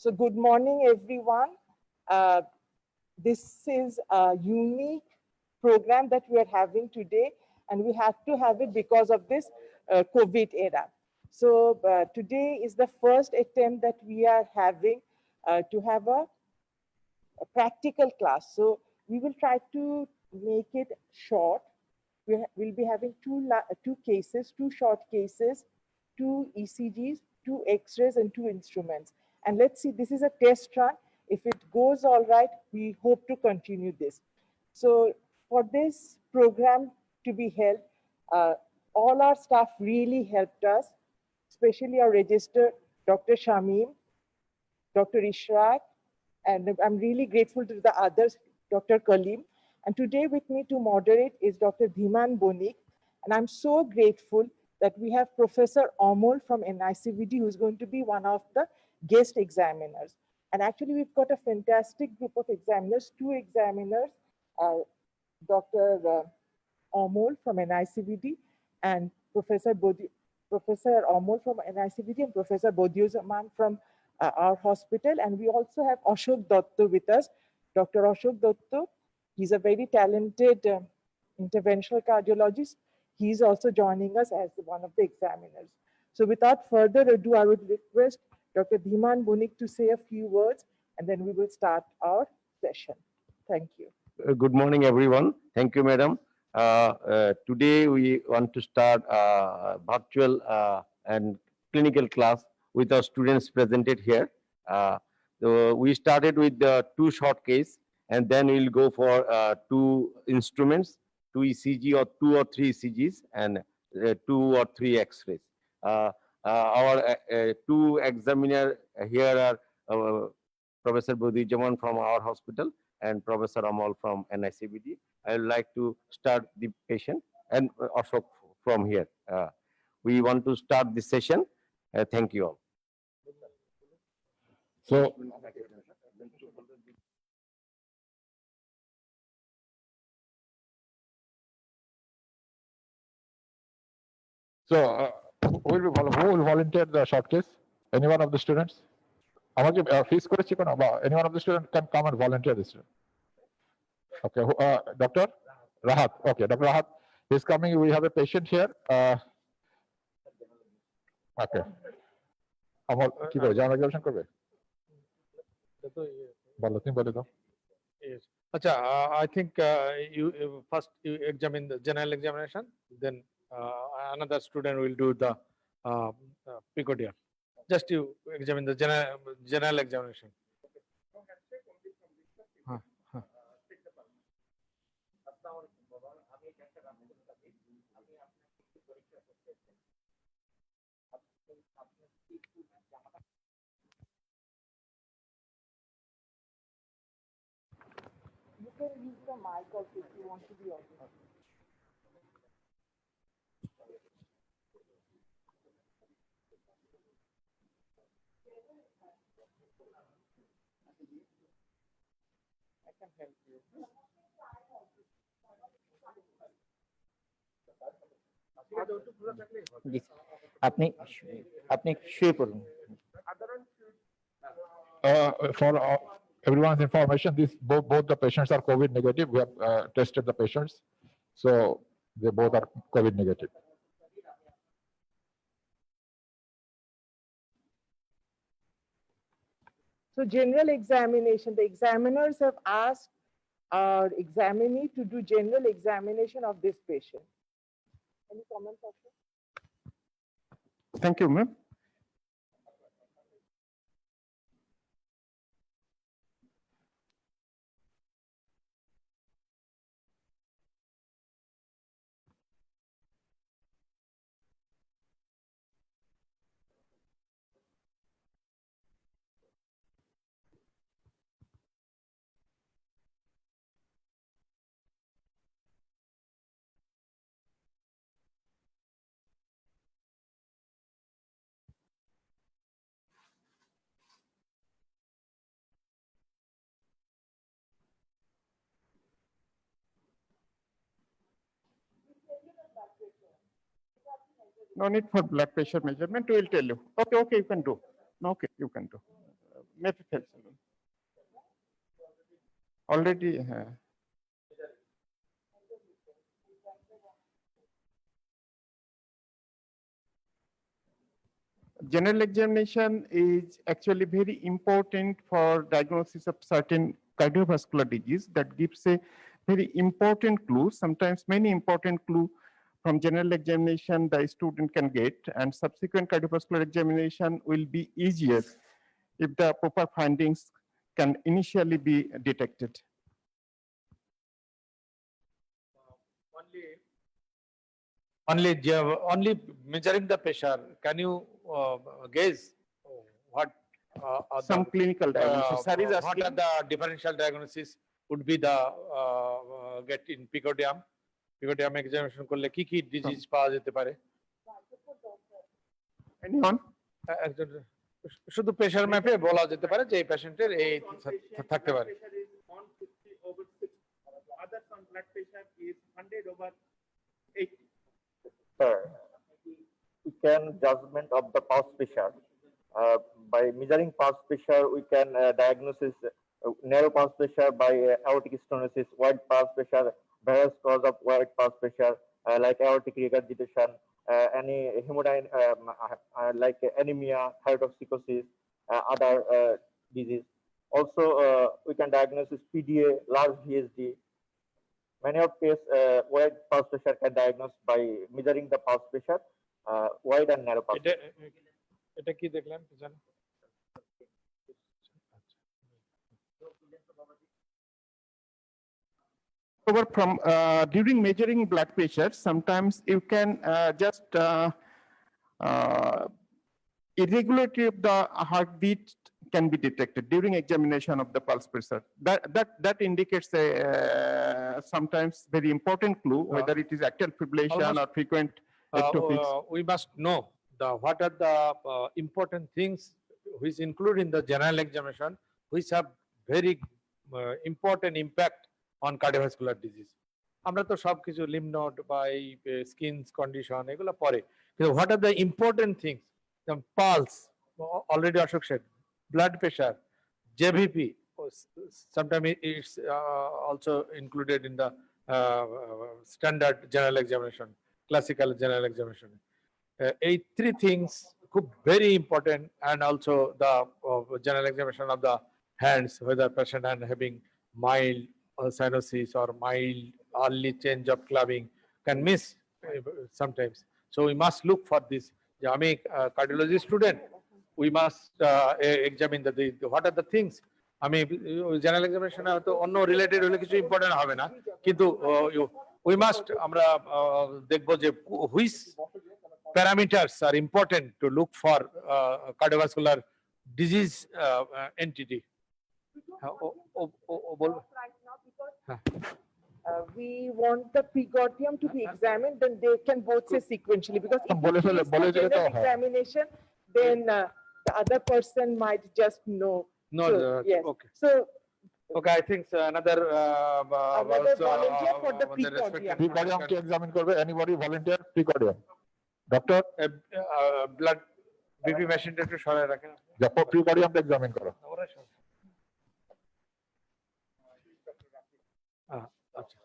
So good morning, everyone. This is a unique program that we are having today, and we have to have it because of this COVID era. So today is the first attempt that we are having to have a practical class. So we will try to make it short. We'll be having two cases, two short cases, two ECGs, two X-rays, and two instruments. And let's see, this is a test run. If it goes all right, we hope to continue this. So for this program to be held, all our staff really helped us, especially our registrar, Dr. Shamim, Dr. Ishraq, and I'm really grateful to the others, Dr. Kalim. And today with me to moderate is Dr. Dhiman Bonik. And I'm so grateful that we have Professor Amol from NICVD, who's going to be one of the guest examiners. And actually, we've got a fantastic group of examiners, two examiners, Dr. Amol from NICVD and Professor Amol from NICVD and Professor Bodiuzaman from our hospital. And we also have Ashok Datta with us, Dr. Ashok Datta. He's a very talented interventional cardiologist. He's also joining us as one of the examiners. So without further ado, I would request Dr. Dhiman Bonik to say a few words, and then we will start our session. Thank you. Good morning, everyone. Thank you, madam. Today, we want to start a virtual and clinical class with our students presented here. So we started with the two short case, and then we'll go for two instruments, two ECG or two or three ECGs, and two or three X-rays. Our two examiner here are Professor Bodiuzaman from our hospital and Professor Amal from NICVD. I would like to start the patient and also from here. We want to start the session. Thank you all. So, who will volunteer the short case? Any one of the students? Fees করেছি কোনো বা any one of the students can come and volunteer this. Okay, Dr. Rahat. Okay, Dr. Rahat is coming. We have a patient here. Okay. আমার কি করে জানা examination করবে? বলো তুমি বলে দাও। Yes. Acha, I think you first you examine the general examination, then another student will do the peculiar. Just you examine the general examination. You can use the mic also if you want to be audible. I can help you. আপনি শুয়ে পড়ুন। For everyone's information, both the patients are COVID negative. We have tested the patients, so they both are COVID negative. So general examination, the examiners have asked our examinee to do general examination of this patient. Any comments, Ashok? Thank you, ma'am. No need for blood pressure measurement. We will tell you. Okay, you can do. Okay, you can do. মেপে ফেলছেন already. হ্যাঁ, general examination is actually very important for diagnosis of certain cardiovascular disease. That gives a very important clue, sometimes many important clue from general examination the student can get, and subsequent cardiovascular examination will be easier if the proper findings can initially be detected. Only measuring the pressure, can you guess what are Some the, clinical diagnosis. Sir is what asking. are the differential diagnosis would be the get in picodium? Picodium examination করলে কি কি disease পাওয়া যেতে পারে? Anyone? একজন শুধু pressure ম্যাপে বলা যেতে পারে যে এই পেশেন্টের এই থাকতে পারে। Sir, we can judgment of the pulse pressure. By measuring pulse pressure, we can diagnosis narrow pulse pressure by aortic stenosis, wide pulse pressure, various cause of wide pulse pressure, like aortic regurgitation, any hemodynamic, like anemia, thyrotoxicosis, other disease. Also, we can diagnose PDA, large VSD. Many of case wide pulse pressure can diagnose by measuring the pulse pressure, wide and narrow pulse. এটা কি দেখলেন জানেন? Over from during measuring blood pressure, sometimes you can just irregularity of the heartbeat can be detected during examination of the pulse pressure. That indicates a sometimes very important clue whether it is atrial fibrillation Almost, or frequent ectopics. We must know what are the important things which include in the general examination, which have very important impact on cardiovascular disease. আমরা তো সবকিছু lymph node বা এই skin condition এগুলো পরে, কিন্তু what are the important things? The pulse, already Ashok said, blood pressure, JVP, sometimes it's also included in the standard general examination, classical general examination. Eight three things could very important, and also the general examination of the hands, whether patient and having mild cyanosis or mild early change of clubbing can miss sometimes. So we must look for this. I'm a cardiology student. We must examine the what are the things. I mean, general examination to অন্য related হলে কিছু important হবে না, কিন্তু we must আমরা দেখবো যে which parameters are important to look for cardiovascular disease entity. We want the precaudium to be examined, then they can both say sequentially, because if বলে it ফেলে- is বলে the দিলে তো general হয়। examination, then the other person might just know. No, So, yes. okay. So Okay, I think another volunteer for the respected precaudium. Precaudium K examine করবে, anybody volunteer precaudium? Doctor, blood BP machine একটু সরায় রাখেন। precaudium টা examine করো। আচ্ছা।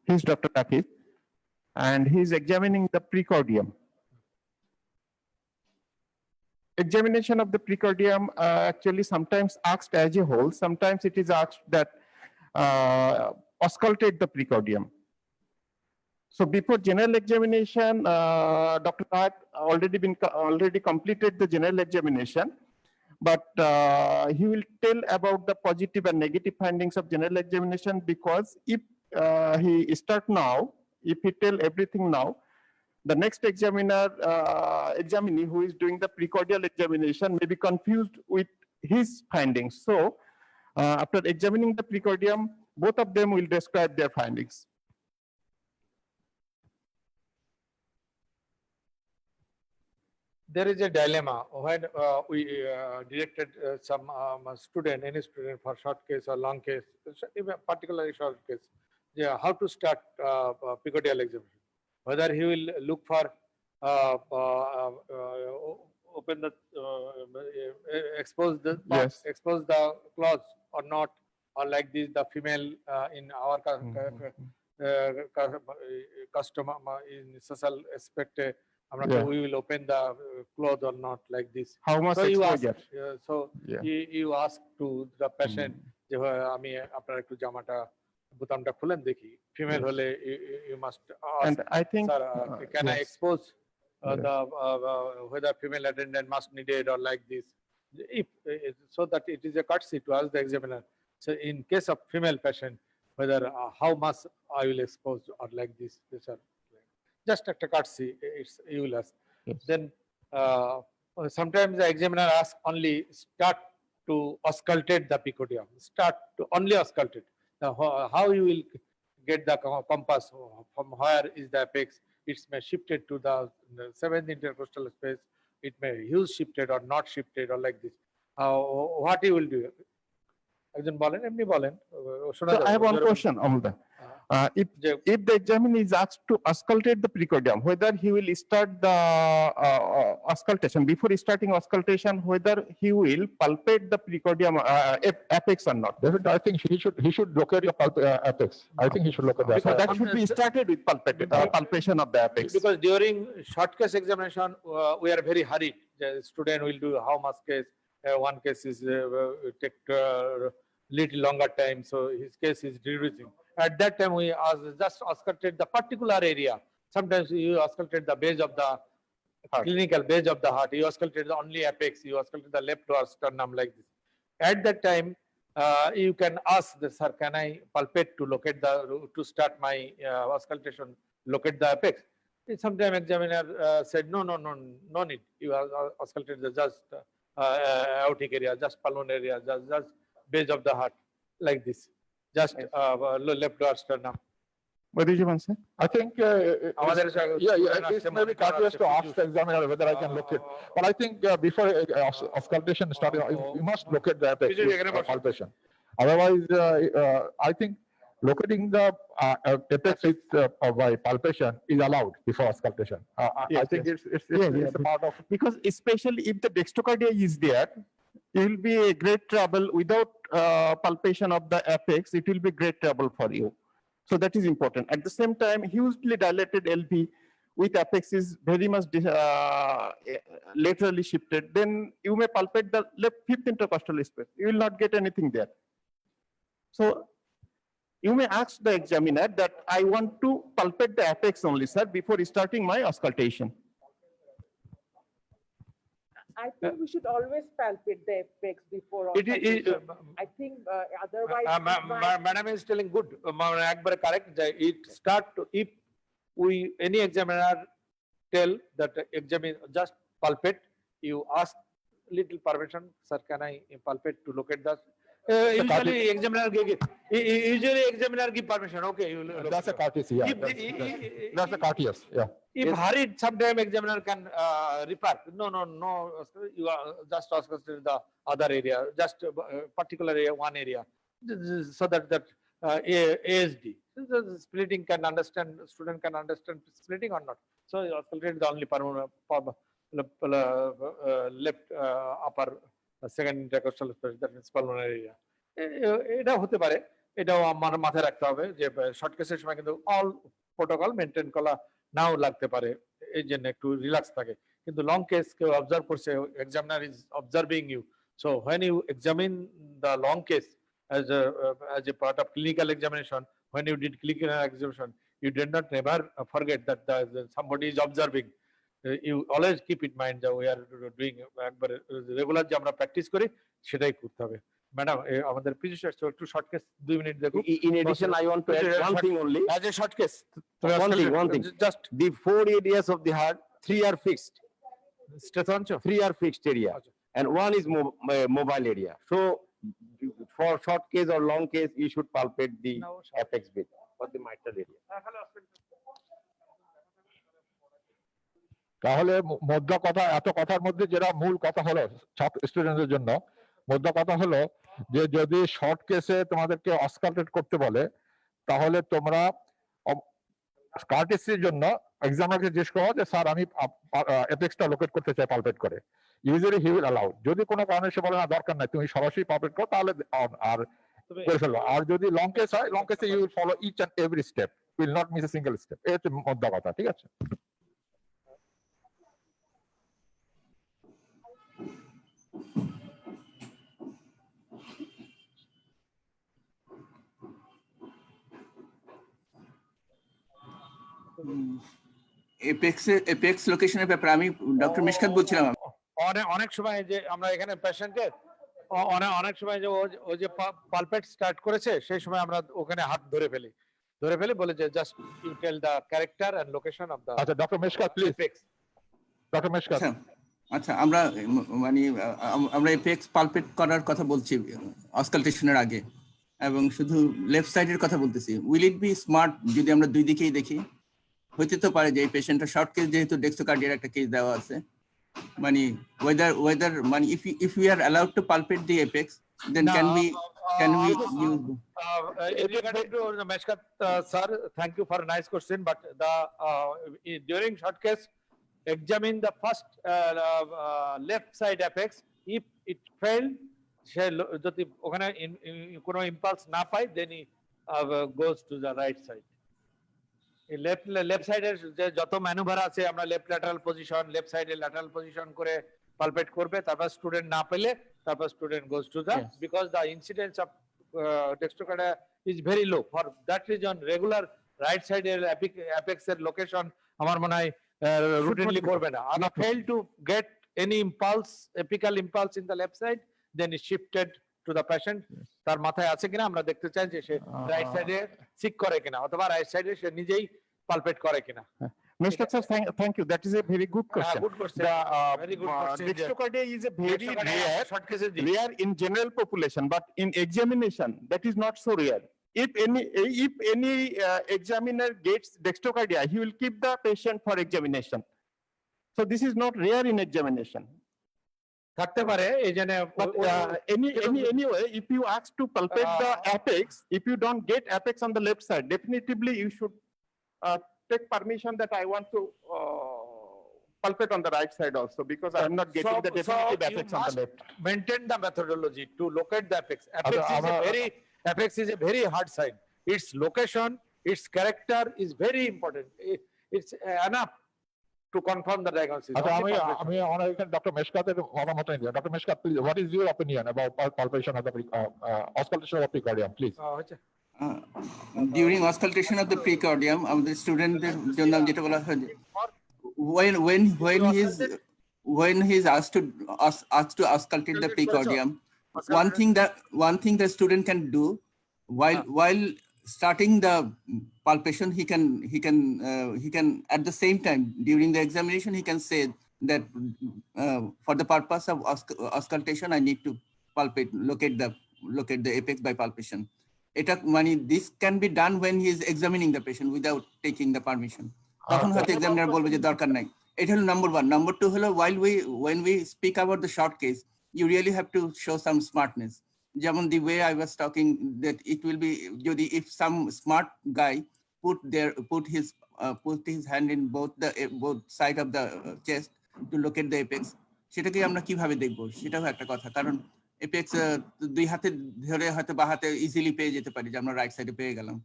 He's Dr. Rakib, and he's examining the precordium. Examination of the precordium actually sometimes asked as a whole, sometimes it is asked that auscultate the precordium. So before general examination, Dr. Nath already completed the general examination, but he will tell about the positive and negative findings of general examination, because if he start now, if he tell everything now, the next examinee who is doing the precordial examination may be confused with his findings. So after examining the precordium, both of them will describe their findings. there is a dilemma when we directed some student, any student for short case or long case, even particularly short case, yeah, how to start Picodial examination. Whether he will look for open the expose the Yes. expose the clause or not, or like this the female in our customer in social aspect. Yeah. We will open the cloth or not like this. How much So you ask, exposure? so Yeah. you ask to the patient, যে আমি আপনার একটু জামাটা বোতামটা খুলেন দেখি, female Yes. হলে you must ask, And I think, sir, can I yes. expose Yes. the whether female attendant must needed or like this, if so that it is a courtesy to ask the examiner. So in case of female patient, whether how much I will expose or like this, these are just a courtesy. It's you will ask. Yes. Then sometimes the examiner asks only start to auscultate the picodium. Start to only auscultate. Now, how you will get the compass from where is the apex? It's may shifted to the seventh intercostal space. It may use shifted or not shifted or like this. What you will do? একজন বলেন, এমনি বলেন, শোনা So যাবে। I have one question, Amulda. If the examiner is asked to auscultate the precordium, whether he will start the auscultation, before starting auscultation, whether he will palpate the precordium apex or not. Definitely, I think he should locate the apex. I think he should locate the So apex. that should be started with palpation of the apex. Because during short case examination, we are very hurried. The student will do how much case. One case is take little longer time, so his case is reducing. At that time, we just auscultate the particular area. Sometimes you auscultate the base of the clinical base of the heart. You auscultate the only apex. You auscultate the left or sternum like this. At that time, you can ask the sir, can I palpate to locate the to start my auscultation, locate the apex? Sometimes examiner said no need. You auscultate the just aortic area, just pulmonary area, just base of the heart, like this, just left or sternum. What did you want to say? I think, it's maybe courteous to ask the examiner whether I can locate. But I think before auscultation starting, you must locate the apex with palpation. Otherwise, I think locating the apex by palpation is allowed before auscultation. I think it's a part of. Because especially if the dextrocardia is there, it will be a great trouble without palpation of the apex. It will be great trouble for you. So that is important. At the same time, hugely dilated LV with apex is very much laterally shifted. Then you may palpate the left fifth intercostal space. You will not get anything there. So you may ask the examiner that I want to palpate the apex only, sir, before starting my auscultation. I think we should always palpate the apex before. It is. I think otherwise. Madam is telling good. একবারে correct. It start to, if we any examiner tell that examine just palpate, you ask little permission, sir, can I palpate to locate the. Usually examiner give permission. Okay, you That's a courtesy. Yeah, that's a courteous. Yeah. If hurried, sometime examiner can refer. No. You are just auscultate the other area, just particular area, one area, so that ASD, the splitting can understand. Student can understand splitting or not. So you auscultate the only left upper second intercostal space, that means pulmonary area. এটা হতে পারে, এটাও আমার মাথায় রাখতে হবে যে short কেসের সময় কিন্তু অল প্রোটোকল মেনটেন করা নাও লাগতে পারে, এই জন্য একটু রিল্যাক্স থাকে। কিন্তু লং কেস কেউ অবজার্ভ করছে, examiner is observing you, so when you examine the long case as a part of clinical examination, when you did clinical examination, you did not never forget that somebody is observing. You always keep in mind that we are doing একবার regular যে আমরা practice করি সেটাই করতে হবে। Madam আমাদের physician একটু short case 2 minute দেখুন। In addition, I want to add one thing only. As a short case, One thing. Just The 4 areas of the heart, 3 are fixed. Strethancho. 3 are fixed area, and 1 is mobile area. So for short case or long case, you should palpate the apex bit or the mitral area. তাহলে মোদ্দা কথা, এত কথার মধ্যে যেটা মূল কথা হলো স্টুডেন্টদের জন্য, মোদ্দা কথা হলো যে যদি শর্ট কেসে তোমাদেরকে অস্কালটেট করতে বলে, তাহলে তোমরা কার্টেসির জন্য এক্সামিনারকে জিজ্ঞেস করো যে স্যার আমি এপেক্সটা লোকেট করতে চাই পালপেট করে। Usually he will allow. যদি কোনো কারণে সে বলে না দরকার নাই, তুমি সরাসরি পালপেট করো, তাহলে আর করে ফেলো। আর যদি লং কেস হয়, লং কেসে you will follow each and every step, will not miss a single step. এই হচ্ছে মোদ্দা কথা, ঠিক আছে? এপেক্স লোকেশনের ব্যাপারে আমি ডক্টর মিশকাত বলছিলাম। অনেক সময় যে আমরা এখানে পেশেন্টের অনেক সময় যে ও যে পালপেট স্টার্ট করেছে, সেই সময় আমরা ওখানে হাত ধরে ফেলি বলে যে just you tell the character and location of the. আচ্ছা doctor Mishkat please. Doctor Mishkat. আচ্ছা আমরা মানে আমরা এপেক্স পালপেট করার কথা বলছি অস্কালটেশনের আগে, এবং শুধু লেফট সাইডের কথা বলতেছি। উইল ইট বি স্মার্ট যদি আমরা দুই দিকেই দেখি? হইতে তো পারে যে এই পেশেন্টটা শর্ট কেস, যেহেতু ডেক্সোকার্ডিয়ার একটা কেস দেওয়া আছে, মানে whether মানে if we are allowed to palpate the apex, then can we use regarding to Meshkat sir, thank you for a nice question, but the during short case examine the first left side apex. If it failed, সে যদি ওখানে কোনো impulse না পায়, then he goes to the right side. Left সাইডের যে যত manoeuvre আছে, আমরা লেফট ল্যাটারাল পজিশন, লেফট সাইডে ল্যাটারাল পজিশন করে পালপেট করবে, তারপর স্টুডেন্ট না পেলে তারপর student goes to the, because the incidence of dextrocardia is very low. For that reason regular right সাইডের অ্যাপেক্স এর লোকেশন আমার মনে হয় রুটিনলি করবে না। আর fail to get any impulse, apical impulse in the left side, then is shifted to the patient. তার মাথায় আছে কিনা আমরা দেখতে চাই যে সে রাইট সাইডে সিক করে কিনা, অথবা রাইট সাইডে সে নিজেই পালপেট করে কিনা। Mr. Sir, thank you. That is a very good question. Good question. Very good question. Dextrocardia is a very short cases rare in general population, but in examination that is not so rare. If any examiner gets dextrocardia, he will keep the patient for examination. So this is not rare in examination. থাকতে পারে এই জন্য, But anyway, if you ask to palpate the apex, if you don't get apex on the left side, definitively you should take permission that I want to palpate on the right side also, because I am not getting the definitive apex on the left. Maintain the methodology to locate the apex. Apex is a very hard sign. Its location, its character is very important. It's enough to confirm the diagnosis. আচ্ছা আমি এখানে doctor মেশকাতের মতামত নিই। Doctor Mishkat, please, what is your opinion about palpation of the auscultation of the precordium, please? during auscultation of the precordium, আমাদের স্টুডেন্টদের জন্য যেটা বলা হয়, when he is asked to auscultate the precordium, one thing the student can do while starting the palpation, he can at the same time during the examination he can say that for the purpose of auscultation I need to locate the apex by palpation. এটা মানে this can be done when he is examining the patient without taking the permission. তখন হয়তো examiner বলবে যে দরকার নাই। এটা হলো নাম্বার 1। নাম্বার 2 হলো when we speak about the short case, you really have to show some smartness. যেমন the way I was talking, that it will be যদি if some smart guy put his hand in both side of the chest to locate the apex, সেটাকে আমরা কিভাবে দেখবো সেটাও একটা কথা। কারণ এপেক্স দুই হাতে ধরে হয়তো বা হাতে ইজিলি পেয়ে যেতে পারি, যে আমরা রাইট সাইডে পেয়ে গেলাম,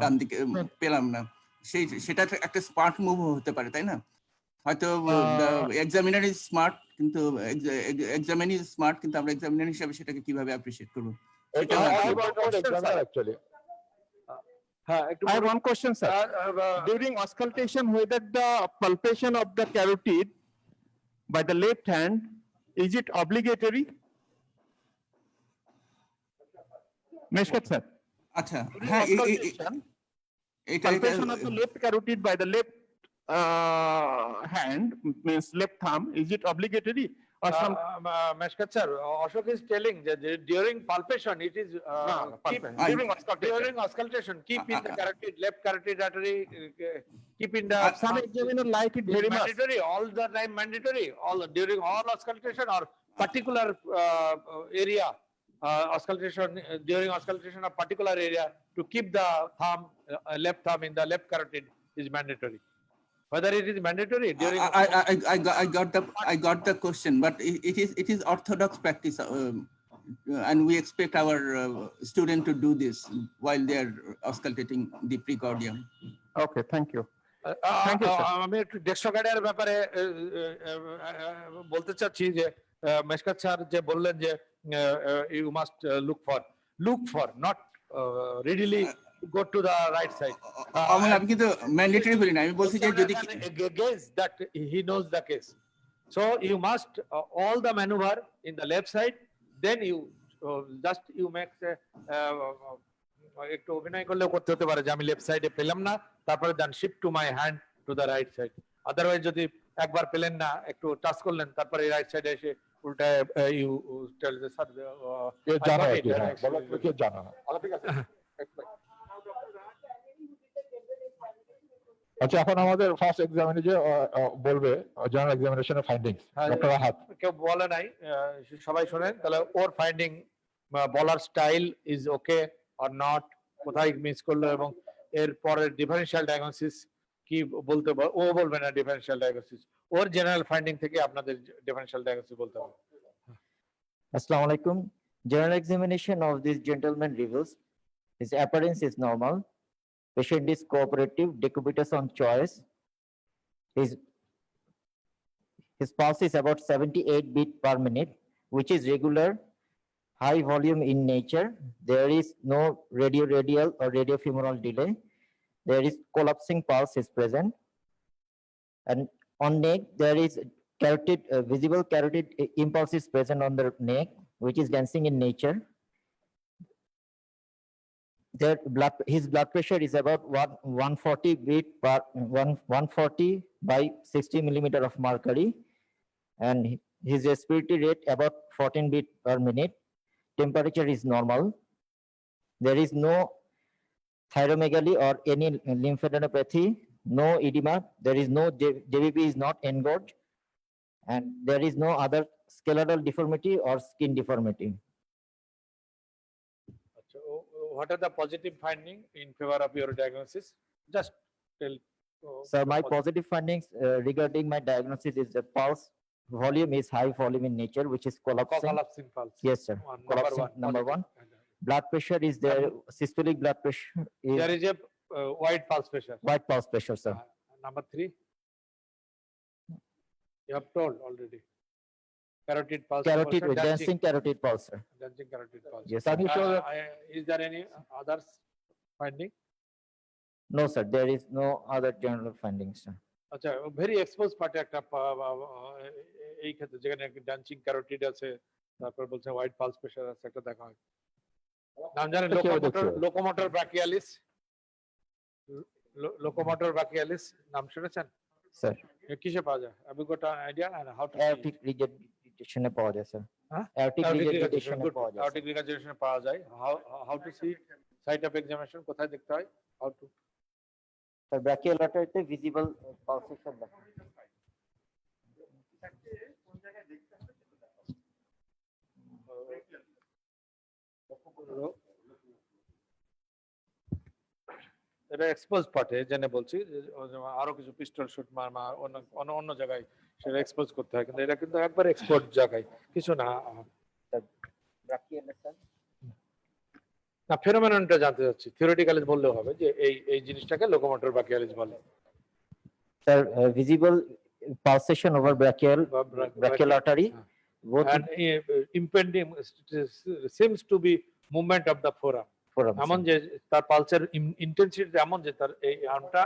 ডান দিকে পেলাম না, সেটা একটা স্মার্ট মুভ হতে পারে, তাই না? হয়তো এক্সামিনার ইজ স্মার্ট, কিন্তু এক্সামিনার ইজ স্মার্ট, কিন্তু আমরা এক্সামিনার হিসেবে সেটাকে কিভাবে অ্যাপ্রিশিয়েট করব? I have one question, sir. During auscultation, whether the palpation of the carotid by the left hand, is it obligatory? Meshkat sir. আচ্ছা, Palpation of the left carotid by the left hand, means left thumb, is it obligatory or some? Meshkat sir, Ashok is telling that during palpation, it is keep, During auscultation. during auscultation, keep in the carotid, left carotid artery, keep in the Some examiner like it very much. mandatory, all the time mandatory, all during all auscultation or particular area, auscultation, during auscultation of particular area to keep the thumb, left thumb in the left carotid is mandatory. Whether it is mandatory during. I got the question, but it is orthodox practice, and we expect our student to do this while they are auscultating the precordium. Okay, thank you. Thank you, sir. আমি একটু ডেক্সট্রোকার্ডিয়ার ব্যাপারে বলতে চাচ্ছি যে Mishkat sir যে বললেন যে you must look for not readily go to the right side. আমি কিন্তু ম্যান্ডেটরি বলি না, আমি বলছি যে যদি guess that he knows the case. So you must all the maneuver in the left side, then you just you make একটু অভিনয় করলেও করতে হতে পারে যে আমি লেফট সাইডে পেলাম না, তারপরে then shift to my hand to the right side. Otherwise যদি একবার পেলেন না, একটু টাচ করলেন, তারপরে রাইট সাইডে এসে উল্টায় ইউ টেল দ্য স্যার জানা না। আচ্ছা, এখন আমাদের ফার্স্ট এক্সামিনে যে বলবে জেনারেল এক্সামিনেশনের ফাইন্ডিংস, ডক্টর রাহাত। কেউ বলে নাই, সবাই শুনেন তাহলে। ওর ফাইন্ডিং, বলার style is okay or not, কোথায় মিস করলো, এবং এর পরে ডিফারেনশিয়াল ডায়াগনোসিস কি বলতে, ও বলবে না ডিফারেনশিয়াল ডায়াগনোসিস, ওর জেনারেল ফাইন্ডিং থেকে আপনাদের ডিফারেনশিয়াল ডায়াগনোসিস বলতে হবে। Assalamu alaikum. General examination of this gentleman reveals his appearance is normal. Patient is cooperative, decubitus on choice. His pulse is about 78 beats per minute, which is regular, high volume in nature. There is no radial or radiofemoral delay. There is collapsing pulse is present. And on neck, there is carotid, visible carotid impulse is present on the neck, which is dancing in nature. His blood pressure is about 140 beat per 140 by 60 millimeter of mercury, and his respiratory rate about 14 beat per minute. Temperature is normal. There is no thyromegaly or any lymphadenopathy, no edema. There is no JVP is not engorged, and there is no other skeletal deformity or skin deformity. What are the positive findings in favor of your diagnosis? Just tell. Sir, my positive findings regarding my diagnosis is the pulse volume is high volume in nature, which is collapsing. Collapsing pulse. Yes, sir. Collapsing, number one. Blood pressure is there. Systolic blood pressure is There is a wide pulse pressure. white pulse pressure, sir. Number 3. You have told already. Carotid pulse. Carotid, also dancing carotid pulse, sir. dancing carotid pulse. Yes, Can you show that? Is there any others finding? No, sir. There is no other general findings, sir. আচ্ছা, very expose পার্টে একটা এই ক্ষেত্রে যেখানে dancing carotid আছে, তারপর বলছে white pulse pressure আছে, একটা দেখা হয়। নাম জানেন লোকোমোটর ব্রাকিয়ালিস? লোকোমোটর ব্রাকিয়ালিস নাম শুনেছেন স্যার? কিসে পাওয়া যায়? Have you got an idea and how to Aortic regurgitation এ পাওয়া যায়, স্যার। হ্যাঁ, Aortic regurgitation এ পাওয়া যায়। aortic regurgitation এ পাওয়া যায়। How to see site of examination, কোথায় দেখতে হয়? How to sir, brachial artery visible pulsation দেখা। এটা এক্সপোজ পার্টে জেনে বলছি, আরো কিছু পিস্টল শুট অন্য জায়গায় সেটা এক্সপোজ করতে হয়, কিন্তু এটা কিন্তু একবার এক্সপোর্ট জায়গায় কিছু না। না, ফেনোমেননটা জানতে চাচ্ছি, থিওরিটিক্যালি বললেও হবে যে এই জিনিসটাকে লোকোমোটর ব্রাকিয়ালিস বলে। Sir, visible pulsation over brachial artery. Both And impending seems to be movement of the forearm. এমন যে তার পালসের ইন্টেন্সিটি এমন যে তার এই আর্মটা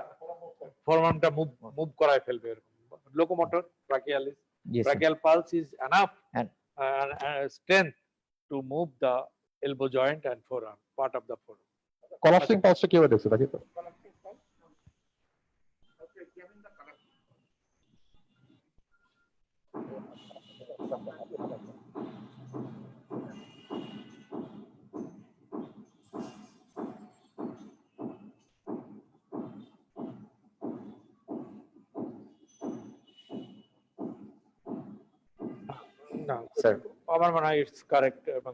ফোরআর্মটা মুভ করায় ফেলবে এরকম। Locomotor brachialis, brachial pulse is enough and strength to move the elbow joint and forearm, part of the forearm. কলাপসিং পালসটা কিভাবে দেখছো, দেখি তো? না Sir. আমার মনে হয় ইটস কারেক্ট এবং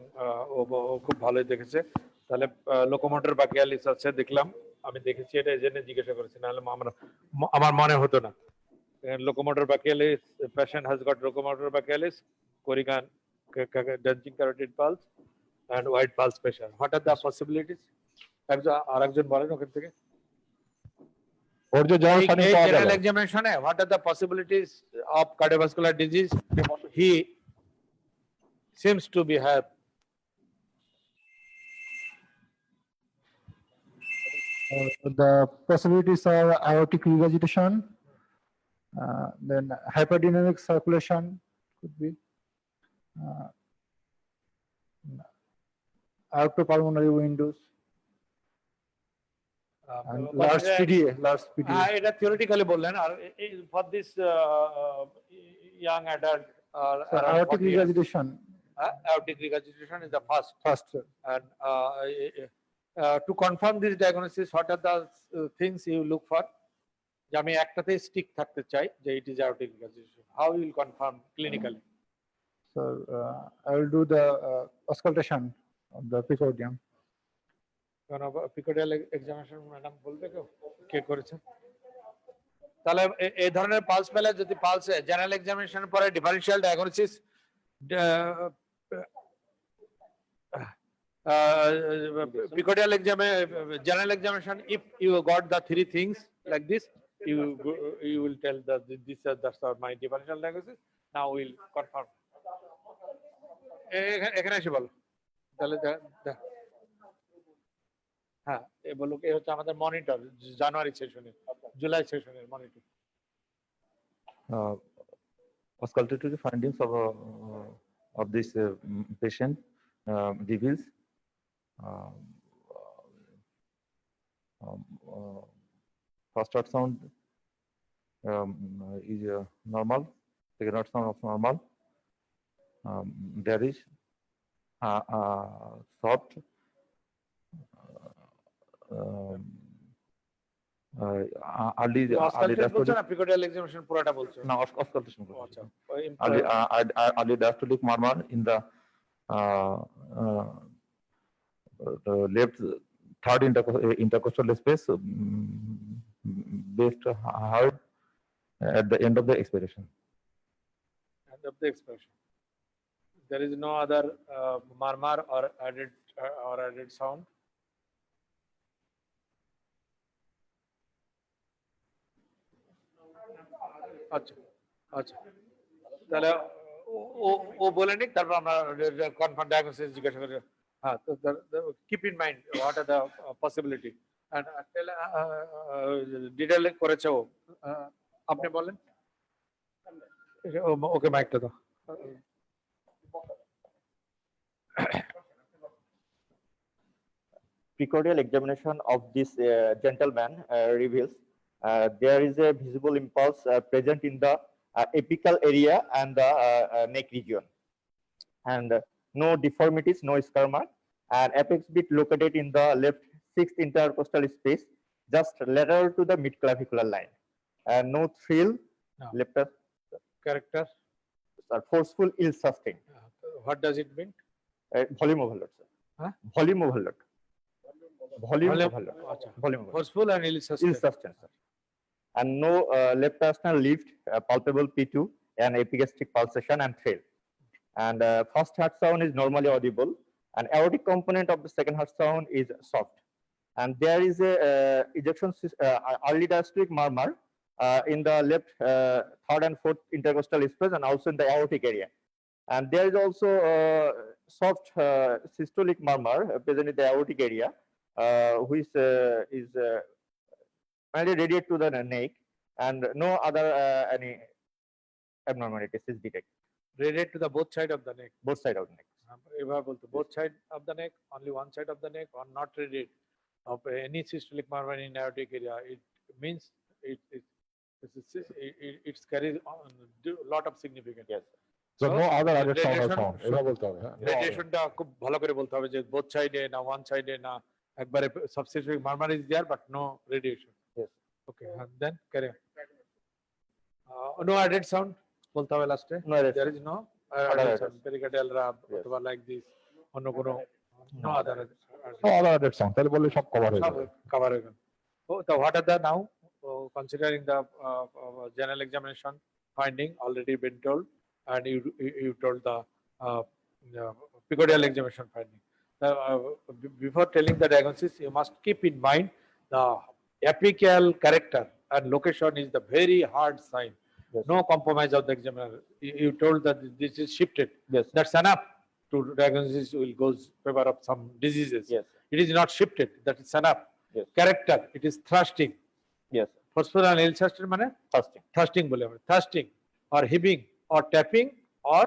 ও খুব ভালোই দেখেছে। তাহলে লোকোমোটর বাকিয়ালিস আছে দেখলাম, আমি দেখেছি এটা এই জন্য জিজ্ঞাসা করেছি, নাহলে আমার মনে হতো না। Locomotor brachialis, the patient has got locomotor brachialis, Corrigan, dancing carotid pulse, and wide pulse pressure. What are the possibilities? আরেকজন বলেন ওখান থেকে। ওর যে জ্বর সানি পাওয়া গেল General examination, what are the possibilities of cardiovascular disease? He seems to be have. The possibilities are aortic regurgitation, then hyperdynamic circulation could be, aortopulmonary windows, and large PDA, large PDA. এটা theoretically বললেন, আর for this young adult So aortic regurgitation, aortic regurgitation is the first. first. And to confirm this diagnosis, what are the things you look for? যে আমি একটাতে stick থাকতে চাই যে it is aortic regurgitation. How you will confirm clinically? So I will do the auscultation of the precordium. কোন পিকোডিয়াল examination madam বলবে কে করেছে? তাহলে এই ধরনের পালস পেলে যদি পালস জেনারেল এক্সামিনেশনের পরে differential diagnosis picodeal general examination, if you got the three things like this, you will tell that that's my differential diagnosis. Now we'll confirm. এখানে এসে বলো তাহলে হ্যাঁ বলো এই হচ্ছে আমাদের মনিটর জানুয়ারি সেশনে, জুলাই সেশনের monitor. Auscultatory findings of this patient reveals first heart sound is normal, second heart sound of normal. There is soft early বলছো না পিকোডিয়াল এক্সামিনেশন পুরোটা বলছো no auscultation. আচ্ছা Early diastolic murmur in the left third intercostal space, based hard at the end of the expiration. End of the expression. There is no other murmur or added sound. আচ্ছা আচ্ছা তাহলে ও বলে নিক, তারপর আমরা confirm diagnosis জিজ্ঞাসা করি। হ্যাঁ, তো keep in mind what are the possibility and detail করেছে ও। আপনি বলেন, ওকে মাইকটা দাও। Precordial examination of this gentleman reveals there is a visible impulse present in the apical area and the neck region, and no deformities, no scar mark, and apex bit located in the left sixth intercostal space, just lateral to the mid-clavicular line, and no thrill, No. left Character, forceful, ill sustained. what does it mean? Volume overload, sir. Huh? Volume overload. Volume overload. আচ্ছা, Volume overload. forceful and ill Ill sustained. sustained, sir. And no left astral lift, palpable P2, and epigastric pulsation and thrill. And first heart sound is normally audible, and aortic component of the second heart sound is soft. And there is a ejection early diastolic murmur in the left third and fourth intercostal space, and also in the aortic area. And there is also soft systolic murmur present in the aortic area, which is mainly radiate to the neck, and no other any abnormalities is detected. Radiate to the both side of the neck. Both side of the neck. এবার বলতো both side of the neck, only one side of the neck, or not radiate of any systolic murmur in aortic area. It means it carries a lot of significance. Yes. So no other added sound or radiation sound. এটা বলতে হবে, হ্যাঁ? No other. রেডিয়েশনটা খুব ভালো করে বলতে হবে যে বোথ সাইডে না ওয়ান সাইডে না একবারে substitute murmur is there but no radiation Yes. Okay then carry no added sound বলতে হবে লাস্টে No added there is no added sound pericardial rub Yes. অথবা লাইক দিস অন্য কোনো no other No other added sound. তাহলে বললে সব cover হয়ে সব যাবে। কভার হয়ে গেল তো what are the now considering the general examination finding already been told and you told the peculiar examination finding. Before telling the diagnosis, you must keep in mind the apical character and location is the very hard sign. Yes. No compromise of the examiner. You told that this is shifted. Yes. That's enough to diagnosis will go favor of some diseases. Yes. It is not shifted. That is enough. Yes. Character. It is thrusting. Yes. Forceful and ill-sustained মানে Fasting. thrusting বলে আমরা thrusting or heaving or tapping or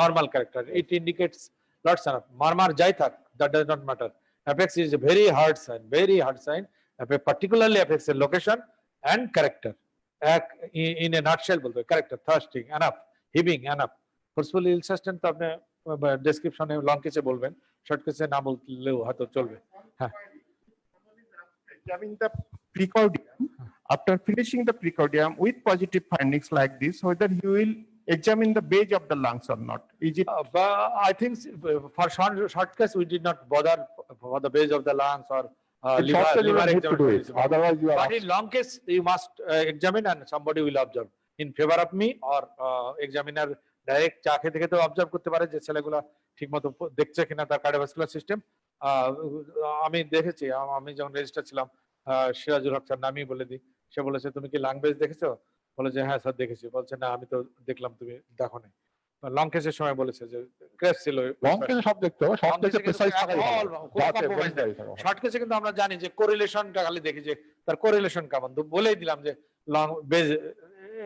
normal character. It indicates lots of murmur যাই থাক that does not matter. Apex is a very hard sign, particularly affects the location and character. In a nutshell বলতে character, thrusting enough, heaving enough. Forceful ill-sustained তো আপনি ডেসক্রিপশনে long কেসে বলবেন, short কেসে না বললেও হয়তো চলবে। হ্যাঁ Examine the precordium. After finishing the precordium with positive findings like this, whether you will examine the base of the lungs or not. Is it But I think for short case we did not bother for the base of the lungs or In short case, you don't need to do it. examination. Otherwise, you are But in long case, you must examine and somebody will observe in favor of me or examiner direct চা খেতে খেতে observe করতে পারে যে ছেলেগুলা ঠিকমতো দেখছে কিনা তার কার্ডিওভাস্কুলার সিস্টেম। আমি দেখেছি, আমি যখন রেজিস্টার ছিলাম সিরাজুল হক স্যার নামই বলে দিই, সে বলেছে তুমি কি লাং বেস দেখেছো? বলে যে হ্যাঁ স্যার দেখেছি। বলছে না আমি তো দেখলাম তুমি দেখো নাই। লং কেসের সময় বলেছে যে ক্রেস ছিল। লং কেসে সব দেখতে হবে, শর্ট কেসে প্রিসাইজ থাকাই ভালো। শর্ট কেসে কিন্তু আমরা জানি যে কোরিলেশনটা খালি দেখি যে তার কোরিলেশন কেমন, তো বলেই দিলাম যে লং বেস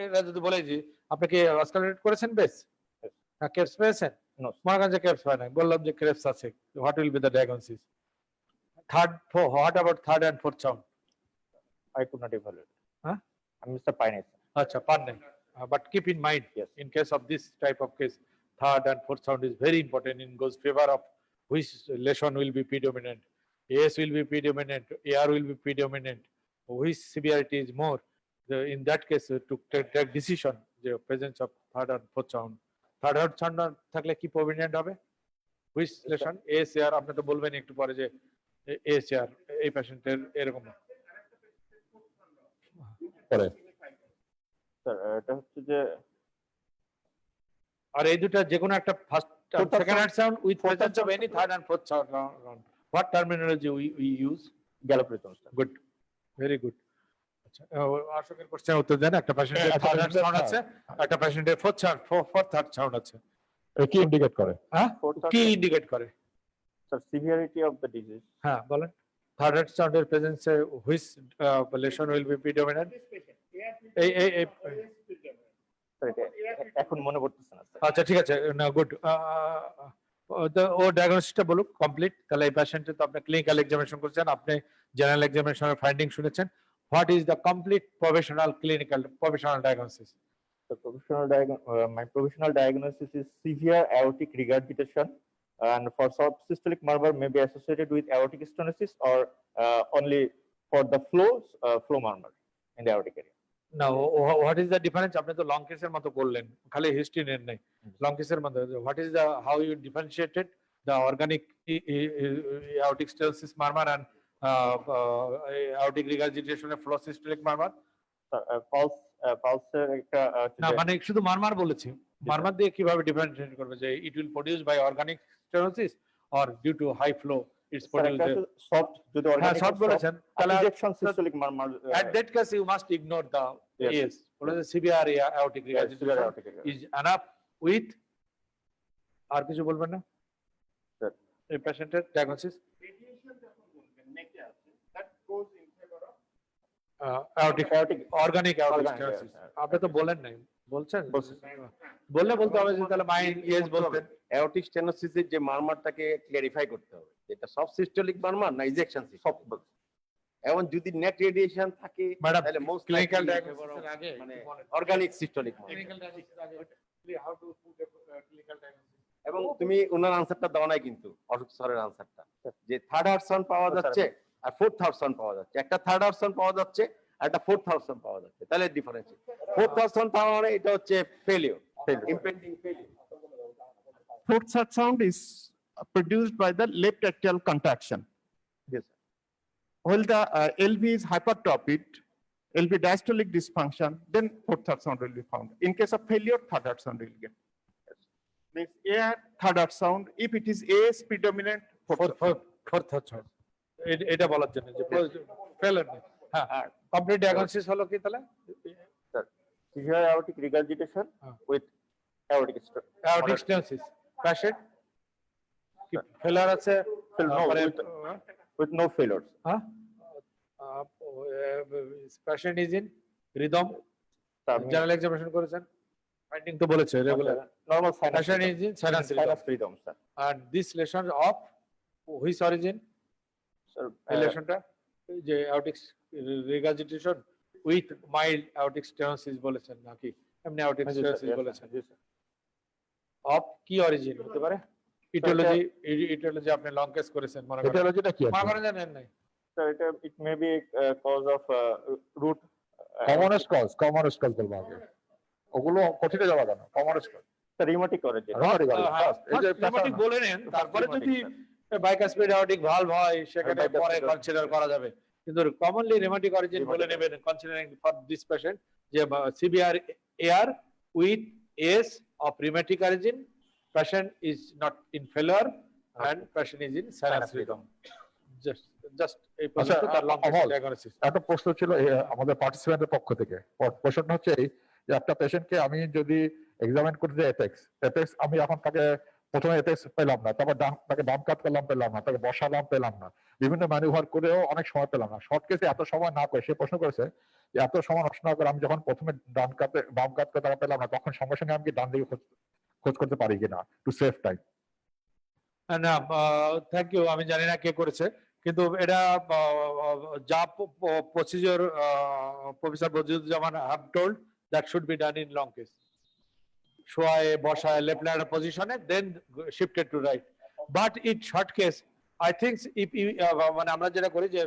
এরা যদি বলে যে আপনি কি অস্কালেট করেছেন বেস? হ্যাঁ ক্রেপস পেয়েছেন? মনে করেন যে ক্রেপস হয় না, বললাম যে ক্রেপস আছে, what will be the diagnosis? Third what about third and fourth sound? I could not evaluate. Huh? I'm Mr. Pines. আচ্ছা পার নাই, but keep in mind, Yes. in case of this type of case, third and fourth sound is very important in goes favor of which lesion will be predominant. AS will be predominant, AR will be predominant, which severity is more. In that case, to take decision, the presence of third and fourth sound. Third and sound থাকলে কি predominant হবে? Which lesion? AS, AR, আপনি তো বলবেন একটু পরে যে AS, AR এই পেশেন্টের এরকম। পরে স্যার এটা হচ্ছে যে আর এই দুটা যে কোনো একটা first second heart sound with presence of any third and fourth sound. What terminology we use? Gallop rhythm. Good, very good. আচ্ছা আশোকের কোশ্চেন উত্তর দেন। একটা পেশেন্টের থার্ড হ্যান্ড সাউন্ড আছে, একটা পেশেন্টের ফোর্থ থার্ড সাউন্ড আছে। কি ইন্ডিকেট করে? হ্যাঁ কি ইন্ডিকেট করে? Sir severity of the disease. হ্যাঁ বলেন। থার্ড হ্যান্ড সাউন্ডের প্রেজেন্সে which lesion will be predominant? এই এখন মনে পড়তেছে না স্যার। আচ্ছা ঠিক আছে, না গুড। ও ডায়াগনোসিসটা বলুক কমপ্লিট। তাহলে এই পেশেন্টে তো আপনি ক্লিনিক্যাল এক্সামিনেশন করেছেন, আপনি জেনারেল এক্সামিনেশনের ফাইন্ডিং শুনেছেন। What is the complete professional diagnosis? My provisional diagnosis is severe aortic regurgitation, and for subsystolic murmur may be associated with aortic stenosis or only for the flow murmur in the aortic area. Now, what is the difference? আপনি তো long কেসের মতো করলেন, খালি history নেন নাই। Long কেসের মতো what is the how you differentiated the organic aortic stenosis murmur and aortic regurgitation of flow systolic murmur? Pulse একটা না মানে শুধু মারমার বলেছি, মারমার দিয়ে কিভাবে ডিফারেন্সিয়েট করবে যে it will produce by organic stenosis or due to high flow it's produced? soft যদি হ্যাঁ organic সফট বলেছেন, তাহলে ejection systolic murmur at that case you must ignore the Yes. yes বলে যে severe aortic severe regurgitation aortic regurgitation. is enough with আর কিছু বলবেন না? Sir. এই পেশেন্টের diagnosis aortic organic aortic stenosis আপনি তো বলেন নাই, বলছেন? বললে বলতে হবে যে তাহলে মাইন্ড ইয়েস বলতেন। অ্যাওর্টিক স্টেনোসিসের যে মারমারটাকে ক্লিয়ারিফাই করতে হবে, এটা সাবসিস্টোলিক মারমার না ইজেকশন সিস্টেম। এখন যদি নেট রেডিয়েশন থাকে ম্যাডাম তাহলে মোস্ট ক্লিনিক্যাল ডায়াগনোসিসের আগে মানে অর্গানিক সিস্টোলিক ক্লিনিক্যাল ডায়াগনোসিসের আগে how to put a clinical diagnosis. এবং তুমি ওনার আনসারটা দাও নাই কিন্তু অশোক স্যারের আনসারটা, যে থার্ড হার্ট সাউন্ড পাওয়া যাচ্ছে আর ফোর্থ হার্ট সাউন্ড পাওয়া যাচ্ছে, একটা থার্ড হার্ট সাউন্ড পাওয়া যাচ্ছে আর একটা ফোর্থ হার্ট সাউন্ড পাওয়া যাচ্ছে, তাহলে ডিফারেন্স ফোর্থ হার্ট সাউন্ড পাওয়া মানে এটা হচ্ছে failure, impending failure. Fourth heart sound is produced by the left atrial contraction. Yes, sir. While the LV is hypertrophic, LV diastolic dysfunction, then fourth heart sound will be found. In case of failure, third heart sound will get. Next, A third heart sound. If it is AS predominant, fourth hচ্ছে এটা বলার জন্য যে ফেলার নেই। হ্যাঁ, complete diagnosis হলো কি তাহলে? Sir, severe aortic regurgitation with aortic aortic stenosis. Patient কি ফেলার আছে? with no failures. হ্যাঁ, patient is in rhythm. General examination করেছেন, ফাইন্ডিং তো বলেছে regular Normal patient is in sinus sinus rhythm, sir. and this lesion of which origin? Sir, রিলেশনটা যে aortic regurgitation with mild aortic stenosis বলেছেন নাকি এমনি aortic stenosis বলেছেন? Of কি অরিজিন হতে পারে? ইটিওলজি আপনি লং কেস করেছেন মনে করেন, এটিওলজিটা কি আছে? মনে করেন জানেন নাই? sir, it may be a cause of root. Commonest cause বলবো আগে, ওগুলো কঠিনে যাওয়া কেন? Commonest cause The rheumatic origin. Rheumatic বলে নেন, তারপরে যদি বাইকাসপিড aortic valve হয় সেখানে পরে কনসিডার করা যাবে, কিন্তু কমনলি রিউমাটিক অরিজিন বলে নেবেন কনসিডারিং ফর দিস পেশেন্ট যে severe AR with S of rheumatic origin, patient is not in ফেলার and patient is in sinus rhythm. Just এই পর্যন্ত তার লং ডায়াগনোসিস। একটা প্রশ্ন ছিল আমাদের পার্টিসিপেন্টের পক্ষ থেকে। প্রশ্নটা হচ্ছে এই যে একটা পেশেন্টকে আমি যদি এক্সামিন করতে এপেক্স আমি এখন তাকে প্রথমে এপেক্স পেলাম না, তারপর তাকে ডান কাট করলাম পেলাম না, তাকে বসালাম পেলাম না, বিভিন্ন ম্যানুভার করেও অনেক সময় পেলাম না। শর্ট কেসে এত সময় না করে সে প্রশ্ন করেছে যে এত সময় নষ্ট না করে আমি যখন প্রথমে বাম কাট করে তাকে পেলাম না, তখন সঙ্গে সঙ্গে আমি কি ডান দিকে খোঁজ করতে পারি কিনা টু সেভ টাইম? না, থ্যাংক ইউ। আমি জানি না কে করেছে, কিন্তু এটা যা procedure professor Badiuzzaman have told that should be done in long case. শোয়ায় বসায় লেফট লাইনার পজিশনে then shifted to right, but in short case I think if মানে আমরা যেটা করি যে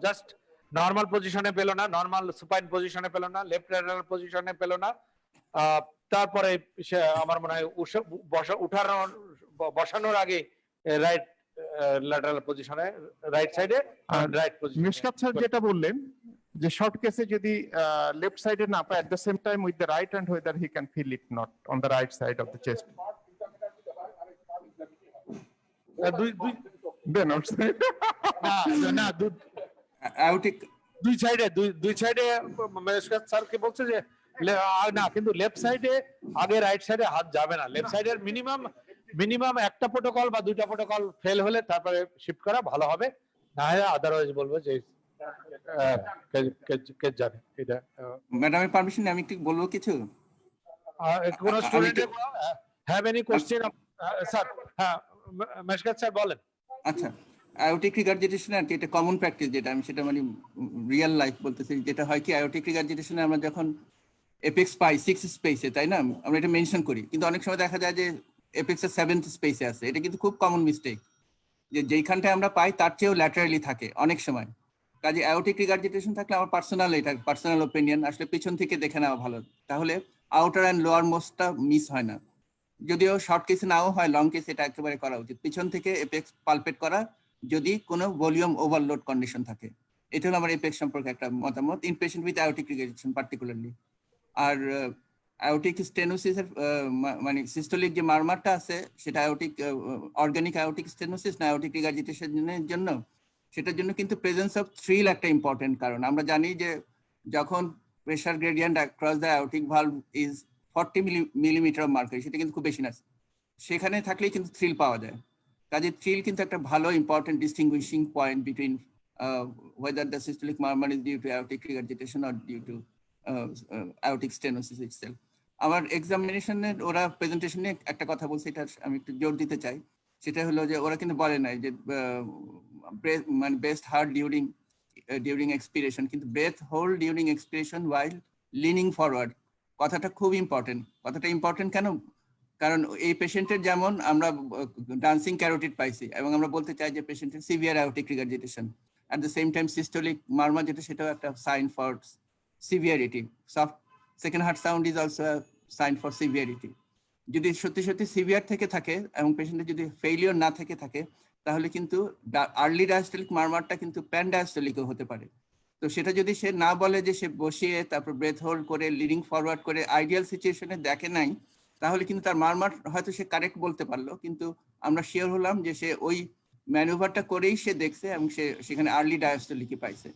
জাস্ট নর্মাল পজিশনে পেলো না, নর্মাল সুপাইন পজিশনে পেলো না, লেফট লাইনার পজিশনে পেলো না, তারপরে আমার মনে হয় বসানোর আগে রাইট ল্যাটারাল পজিশনে রাইট সাইডে রাইট পজিশন। মিশকাত স্যার যেটা বললেন যে শর্ট কেসে যদি লেফট সাইডে না পায় at the same time with the right hand whether he can feel it not on the right side of the chest. Then also না aortic দুই সাইডে মিশকাত স্যার কি বলছে যে না, কিন্তু লেফট সাইডে আগে রাইট সাইডে হাত যাবে না। লেফট সাইডের মিনিমাম একটা প্রোটোকল বা দুইটা প্রোটোকল ফেল হলে তারপরে শিফট করা ভালো হবে, না হয় আদারওয়াইজ বলবো যে কে জানে এটা। ম্যাডামের পারমিশন আমি একটু বলবো কিছু। কোন student have any question? Sir, হ্যাঁ মিশকাত স্যার বলেন। আচ্ছা, আয়োটিক রিগার্জিটেশন আর কি এটা কমন প্র্যাকটিস, যেটা আমি সেটা মানে রিয়েল লাইফ বলতেছি। যেটা হয় কি আয়োটিক রিগার্জিটেশনে আমরা যখন এপেক্স পাই 6 স্পেসে, তাই না, আমরা এটা মেনশন করি, কিন্তু অনেক সময় দেখা যায় যে এপেক্সের 7th স্পেসে আছে। এটা কিন্তু খুব কমন মিস্টেক, যে যেইখানটায় আমরা পাই তার চেয়েও ল্যাটারালি থাকে অনেক সময়। কাজে আয়োটিক রিগার্জিটেশন থাকলে আমার পার্সোনাল ওপিনিয়ন আসলে পিছন থেকে দেখে নেওয়া ভালো, তাহলে আউটার অ্যান্ড লোয়ার মোস্টটা মিস হয় না। যদিও শর্ট কেসে নাও হয়, লং কেসে এটা একেবারে করা উচিত, পিছন থেকে এপেক্স পালপেট করা যদি কোনো ভলিউম ওভারলোড কন্ডিশন থাকে। এটা হলো আমার এপেক্স সম্পর্কে একটা মতামত in patient with aortic regurgitation particularly. আর আয়োটিক স্টেনোসিসের মানে সিস্টোলিক যে মারমারটা আছে সেটা আয়োটিক অর্গানিক আয়োটিক স্টেনোসিস না আয়োটিক রিগার্জিটেশনের জন্য, সেটার জন্য কিন্তু প্রেজেন্স অফ থ্রিল একটা ইম্পর্টেন্ট কারণ। আমরা জানি যে যখন pressure gradient across the aortic valve is 40 millimetre of mercury, সেটা কিন্তু খুব বেশি না, সেখানে থাকলেই কিন্তু থ্রিল পাওয়া যায়। কাজে থ্রিল কিন্তু একটা ভালো important distinguishing point between whether the systolic murmur is due to aortic regurgitation or due to aortic stenosis itself. আমার এক্সামিনেশনে ওরা প্রেজেন্টেশনে একটা কথা বলছে, এটা আমি একটু জোর দিতে চাই। সেটা হলো যে ওরা কিন্তু বলে নাই যে মানে বেস্ট হার্ট ডিউরিং এক্সপিরেশন, কিন্তু breath hold during expiration while leaning forward কথাটা খুব ইম্পর্টেন্ট। কথাটা ইম্পর্টেন্ট কেন? কারণ এই পেশেন্টের যেমন আমরা ডান্সিং ক্যারোটিড পাইছি এবং আমরা বলতে চাই যে পেশেন্টের severe aortic regurgitation, at the same time systolic murmur যেটা সেটাও একটা sign for severity. Soft second heart sound is also sign for severity. যদি সত্যি সত্যি সিভিয়ার থেকে থাকে এবং পেশেন্টের যদি ফেইলিওর না থেকে থাকে তাহলে কিন্তু আর্লি ডায়াস্টোলিক মারমারটা কিন্তু প্যান ডায়াস্টোলিকও হতে পারে। তো সেটা যদি সে না বলে যে সে বসিয়ে তারপর ব্রেথ হোল্ড করে লিডিং ফরওয়ার্ড করে আইডিয়াল সিচুয়েশনে দেখে নাই, তাহলে কিন্তু তার মারমার হয়তো সে কারেক্ট বলতে পারলো, কিন্তু আমরা শিওর হলাম যে সে ওই ম্যানুভারটা করেই সে দেখছে এবং সে সেখানে আর্লি ডায়াস্টোলিকই পাইছে।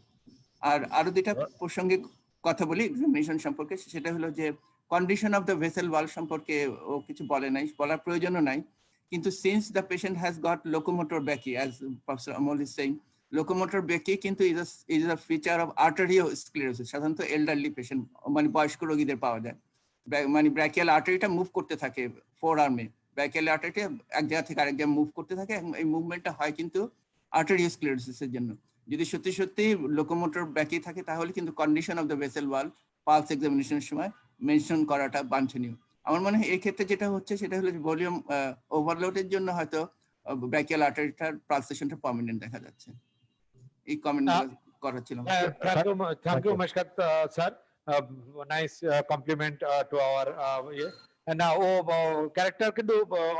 আর আরো দুইটা প্রসঙ্গে কথা বলি এক্সামিনেশন সম্পর্কে, সেটা হলো যে কন্ডিশন অফ দ্য ভেসেল ওয়াল সম্পর্কে ও কিছু বলে নাই, বলার প্রয়োজনও নাই। কিন্তু since the patient has got locomotor ব্যাকি, as professor আমল ইজ সেইং, লোকোমোটর ব্যাকি কিন্তু ইজ আ ফিচার অফ আর্টারিওস্ক্লেরোসিস। সাধারণত এল্ডারলি পেশেন্ট মানে বয়স্ক রোগীদের পাওয়া যায়। মানে ব্র্যাকিয়াল আর্টারিটা মুভ করতে থাকে ফোর আর্মে, ব্র্যাকিয়াল আর্টারিটা এক জায়গা থেকে আরেক জায়গায় মুভ করতে থাকে এবং এই মুভমেন্টটা হয় কিন্তু আর্টারিওস্ক্লেরোসিসের জন্য। যদি সত্যি সত্যি লোকোমোটর ব্যাকি থাকে তাহলে কিন্তু condition of the vessel wall pulse এক্সামিনেশনের সময় মেনশন করাটা বাঞ্ছনীয়। আমার মনে হয় এই ক্ষেত্রে যেটা হচ্ছে সেটা হলো ভলিউম ওভারলোডের জন্য হয়তো ব্র্যাকিয়াল আর্টারিটার পালসেশনটা প্রমিনেন্ট দেখা যাচ্ছে। এই কমেন্টগুলো করা ছিল। Thank you, Mashkat sir. Nice compliment to our and now character কিন্তু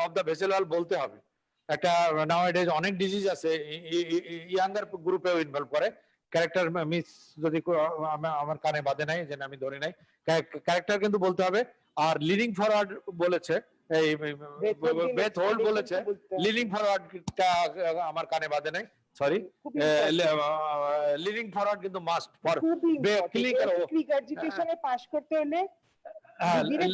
of the vessel wall বলতে হবে। একটা nowadays অনেক ডিজিজ আছে ইয়াঙ্গার গ্রুপেও ইনভলভ করে। ক্যারেক্টার মিস যদি আমার কানে বাজে নাই যেন আমি ধরে নাই, ক্যারেক্টার কিন্তু বলতে হবে। আর লিডিং ফরওয়ার্ড বলেছে, এই ব্রেথ হোল্ড বলেছে, লিডিং ফরওয়ার্ডটা আমার কানে বাজে নাই, সরি। লিডিং ফরওয়ার্ড কিন্তু মাস্ট ফর ক্লিনিক্যাল রিগার্জিটেশনে পাস করতে হলে